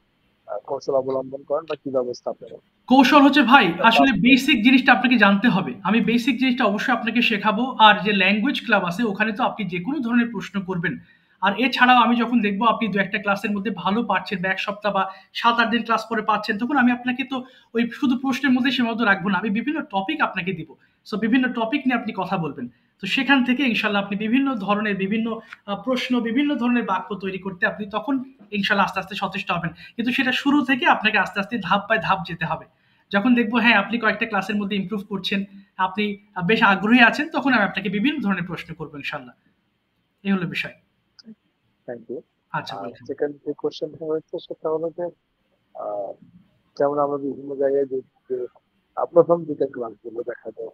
কৌশল অবলম্বন করেন বা কি ব্যবস্থা আপনারা? কৌশল হচ্ছে ভাই, এটা আসলে first বেসিক জিনিসটা আপনাকে জানতে হবে। আমি বেসিক জিনিসটা অবশ্যই আপনাকে শেখাবো। আর যে ল্যাঙ্গুয়েজ ক্লাব আছে ওখানে তো আপনি যে কোনো ধরনের প্রশ্ন করবেন। আর এছাড়াও আমি যখন দেখবো আপনি 2-1টা ক্লাসের মধ্যে ভালো পাচ্ছেন, বা 1 সপ্তাহ বা 7-8 দিন ক্লাস পরে পাচ্ছেন, তখন আমি আপনাকে তো ওই শুধু প্রশ্নের মধ্যে সীমাবদ্ধ রাখবো না, আমি বিভিন্ন টপিক আপনাকে দিব। সো বিভিন্ন টপিক নিয়ে আপনি কথা বলবেন। তো সেখান থেকে ইনশাল্লাহ আপনি বিভিন্ন ধরনের বিভিন্ন প্রশ্ন, বিভিন্ন ধরনের বাক্য তৈরি করতে আপনি তখন ইনশাল্লাহ আস্তে আস্তে সচেষ্ট হবেন। কিন্তু সেটা শুরু থেকে আপনাকে আস্তে আস্তে ধাপ বাই ধাপ যেতে হবে। যখন দেখবো হ্যাঁ আপনি কয়েকটা ক্লাসের মধ্যে ইমপ্রুভ করছেন, আপনি বেশ আগ্রহী আছেন, তখন আমি আপনাকে বিভিন্ন ধরনের প্রশ্ন করবো ইনশাল্লাহ। এই হলো বিষয়। Thank you. আচ্ছা আর ওয়েলকাম। সেকেন্ড যে কোশ্চেনটা হচ্ছে সেটা হলো যে আহ, যেমন আমরা বিভিন্ন জায়গায় দেখি যে প্রথম দিকে ক্লাসগুলো দেখা যায়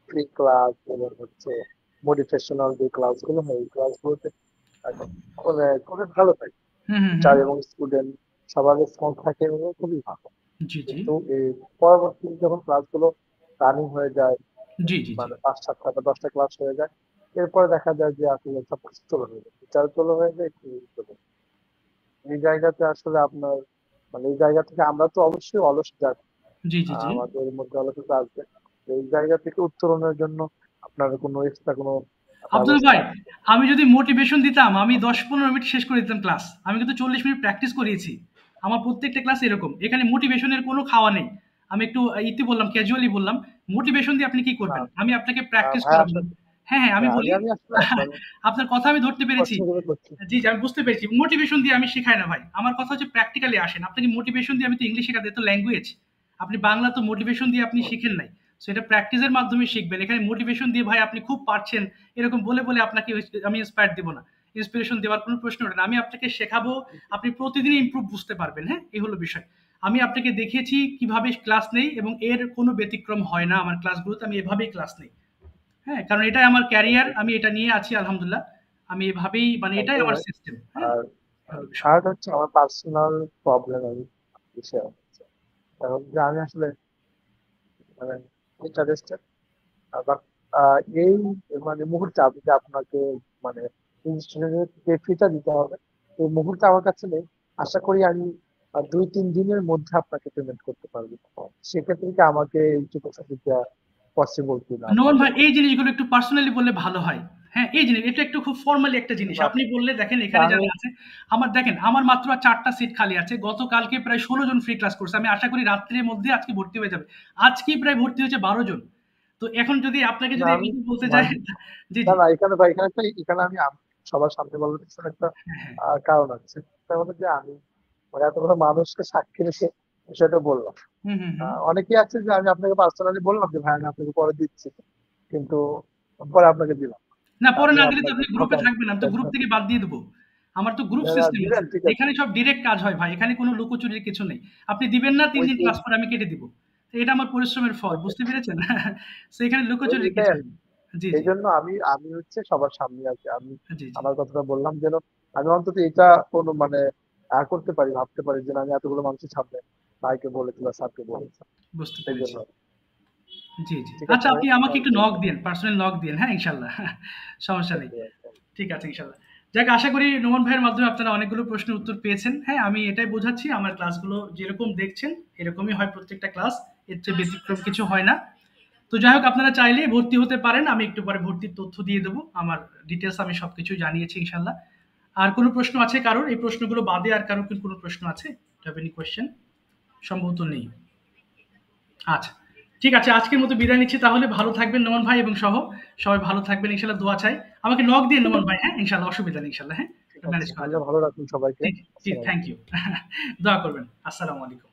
ফ্রি ক্লাস এবং হচ্ছে মোটিভেশনাল যে ক্লাসগুলো হয় এই ক্লাসগুলোতে এখন খুবই ভালো থাকে। হুম হুম টিচার হুম। এবং স্টুডেন্ট সবার রেসপন্স থাকে এবং খুবই ভালো। জি জি কিন্তু এই পরবর্তীতে যখন ক্লাসগুলো রানিং হয়ে যায়, জি জি জি। মানে 5-7টা বা 10টা ক্লাস হয়ে যায়, এরপরে দেখা যায় যে আসলে সবকিছু চলে হয়ে যায়, টিচার চলে হয়ে যায়, student চলে হয়ে যায়। এই জায়গাতে আসলে আপনার মানে এই জায়গা থেকে আমরা তো অবশ্যই অলস জাতি, জি জি জি। আমাদের মধ্যে অলসতা আসবে। তো এই জায়গা থেকে উত্তরণের জন্য আপনার কোনো এক্সট্রা কোনো আব্দুল ব্যবস্থা ভাই, আছে? আমি যদি মোটিভেশন দিতাম আমি 10-15 মিনিট শেষ করে দিতাম ক্লাস। আমি কিন্তু 40 মিনিট প্র্যাকটিস করিয়েছি। আমার প্রত্যেকটা ক্লাস এরকম। এখানে মোটিভেশনের কোনো খাওয়া নেই। আমি একটু ইতি বললাম, ক্যাজুয়ালি বললাম। মোটিভেশন দিয়ে আপনি কি না করবেন? আমি আপনাকে প্র্যাকটিস ভাই করাবো। আসলে হ্যাঁ, হ্যাঁ, আমি আমি বলি। আমি আসলে মানে আপনার কথা আমি ধরতে পেরেছি। কষ্ট করে করছি। জি, জি, আমি বুঝতে পেরেছি। মোটিভেশন দিয়ে আমি শেখাই না ভাই। আমার কথা হচ্ছে প্র্যাকটিক্যালি আসেন। আপনাকে মোটিভেশন দিয়ে আমি তো ইংলিশ শেখাতে, এ তো ল্যাঙ্গুয়েজ। আপনি বাংলা তো মোটিভেশন দিয়ে আপনি শিখেন নাই। সো এটা প্র্যাকটিসের মাধ্যমে শিখবেন। এখানে মোটিভেশন দিয়ে ভাই আপনি খুব পারছেন এরকম বলে আপনাকে আমি ইন্সপায়ার দিব না। ইন্সপিরেশন দেওয়ার কোনো প্রশ্ন ওঠে না। আমি আপনাকে শেখাবো, আপনি প্রতিদিনই ইমপ্রুভ বুঝতে পারবেন, হ্যাঁ? এই হলো বিষয়। আমি আপনাকে দেখিয়েছি কিভাবে ক্লাস নেই এবং এর কোনো ব্যতিক্রম হয় না আমার ক্লাসগুলোতে। আমি এভাবেই ক্লাস নেই। হ্যাঁ? কারণ এটাই আমার ক্যারিয়ার। আমি এটা নিয়ে আছি আলহামদুলিল্লাহ। আমি এভাবেই মানে থ্যাংক এটাই ইউ আমার ভাই। সিস্টেম, হ্যাঁ? আর এই হলো বিষয়। থার্ড হচ্ছে আমার পার্সোনাল প্রবলেম আমি শেয়ার করছি। কারণ যে আমি আসলে মানে ইন্টারেস্টেড, বাট এই মানে মুহূর্তে আমি যে আপনাকে মানে ইনস্টিটিউটের যে ফিটা দিতে হবে এই মুহূর্তে আমার কাছে নেই। আশা করি আমি 2-3 দিনের মধ্যে আপনাকে পেমেন্ট করতে পারবো। সেক্ষেত্রে কি আমাকে এইটুকু সুবিধা পসিবল কিনা নোমান আপনাদের ভাই, এই জিনিসগুলো একটু পার্সোনালি বললে ভালো হয়। হ্যাঁ, এই জিনিস এটা একটু খুব ফর্মালি একটা জিনিস। জন্য? আপনি বললে দেখেন এখানে আমি যারা আছে, দেখেন আমার মাত্র আর ৪ টা সিট খালি আছে। গতকালকে প্রায় ১৬ জন ফ্রি ক্লাস করছে। আমি আশা করি রাত্রের মধ্যে আজকে ভর্তি হয়ে যাবে। আজকেই প্রায় ভর্তি হয়েছে ১২ জন। তো এখন যদি আপনাকে না যদি আমি এগুলো বলতে যাই, মানে জি, না জি। না এখানে ভাই এখানে আমি সবার সামনে বলার পিছনে একটা হ্যাঁ, হ্যাঁ। কারণ আছে। সেটা হলো যে আমি মানে এতগুলো মানুষকে সাক্ষী রেখে বিষয়টা বললাম। হুম, হুম, হুম। অনেকেই আছে যে আমি আপনাকে পার্সোনালি বললাম যে ভাই আমি আপনাকে পরে দিচ্ছি, কিন্তু পরে আপনাকে দিলাম। না, পরে আমি না দিলে তো আপনাকে আপনি গ্রুপে থাকবেন। আমি তো গ্রুপ থেকে বাদ দিয়ে দেব। আমার তো গ্রুপ সিস্টেম আছে। দিবেন, ঠিক আছে। এখানে সব ডিরেক্ট কাজ হয় ভাই। এখানে কোনো লুকোচুরির কিছু নেই। আপনি দিবেন না ৩ ওই দিন এই ক্লাস পরে আমি কেটে দিব। তো এটা আমার পরিশ্রমের ফল। ওই- বুঝতে পেরেছেন? সো এখানে লুকোচুরির এটাই কিছু আর নেই। কি। জি, এই জি। জন্য আমি আমি হচ্ছে সবার সামনে আছি। আমি জি, জি। আমার কথাটা বললাম যেন আমি অন্তত এটা কোনো মানে করতে পারি, ভাবতে পারি যে না, আমি এতগুলো মানুষের সামনে ভাইকে বলেছি বা স্যারকে বলেছি। বুঝতে এই পেরেছি। জন্য জি, জি। ঠিক আছে আচ্ছা, ভাই, আপনি আমাকে তাহলে একটু নক দিয়েন, পার্সোনাল নক দিয়েন, হ্যাঁ? ইনশাআল্লাহ। সমস্যা নেই। ঠিক আছে ইনশাআল্লাহ। যাক, আশা করি নোমান ভাইয়ের মাধ্যমে আপনারা অনেকগুলো প্রশ্নের উত্তর পেয়েছেন। হ্যাঁ, আমি এটাই বোঝাচ্ছি আমার ক্লাসগুলো যেরকম দেখছেন এরকমই হয় প্রত্যেকটা ক্লাস। এর চেয়ে ব্যতিক্রম কিছু হয় না। তো যাই হোক, আপনারা চাইলে ভর্তি হতে পারেন। আমি একটু পরে ভর্তির তথ্য দিয়ে দেবো। আমার ডিটেইলস আমি সবকিছু জানিয়েছি ইনশাআল্লাহ। আর কোনো প্রশ্ন আছে কারোর? এই প্রশ্নগুলো বাদে আর কারোর কি কোনো প্রশ্ন আছে? Do have any question? সম্ভবত নেই। আচ্ছা। ঠিক আছে, আজকের মতো বিদায় নিচ্ছি তাহলে। ভালো থাকবেন নোমান ভাই এবং সবাই ভালো থাকবেন ইনশাআল্লাহ, দোয়া চাই। আমাকে নক দিয়েন নোমান ভাই, হ্যাঁ? ইনশাআল্লাহ, অসুবিধা নেই ইনশাআল্লাহ, হ্যাঁ? ঠিক আছে। ম্যানেজ করা আল্লাহ যাবে। ভালো রাখুন সবাইকে। জি, জি, আসসালামু থ্যাংক আলাইকুম। ইউ। দোয়া করবেন। আসসালামু আলাইকুম।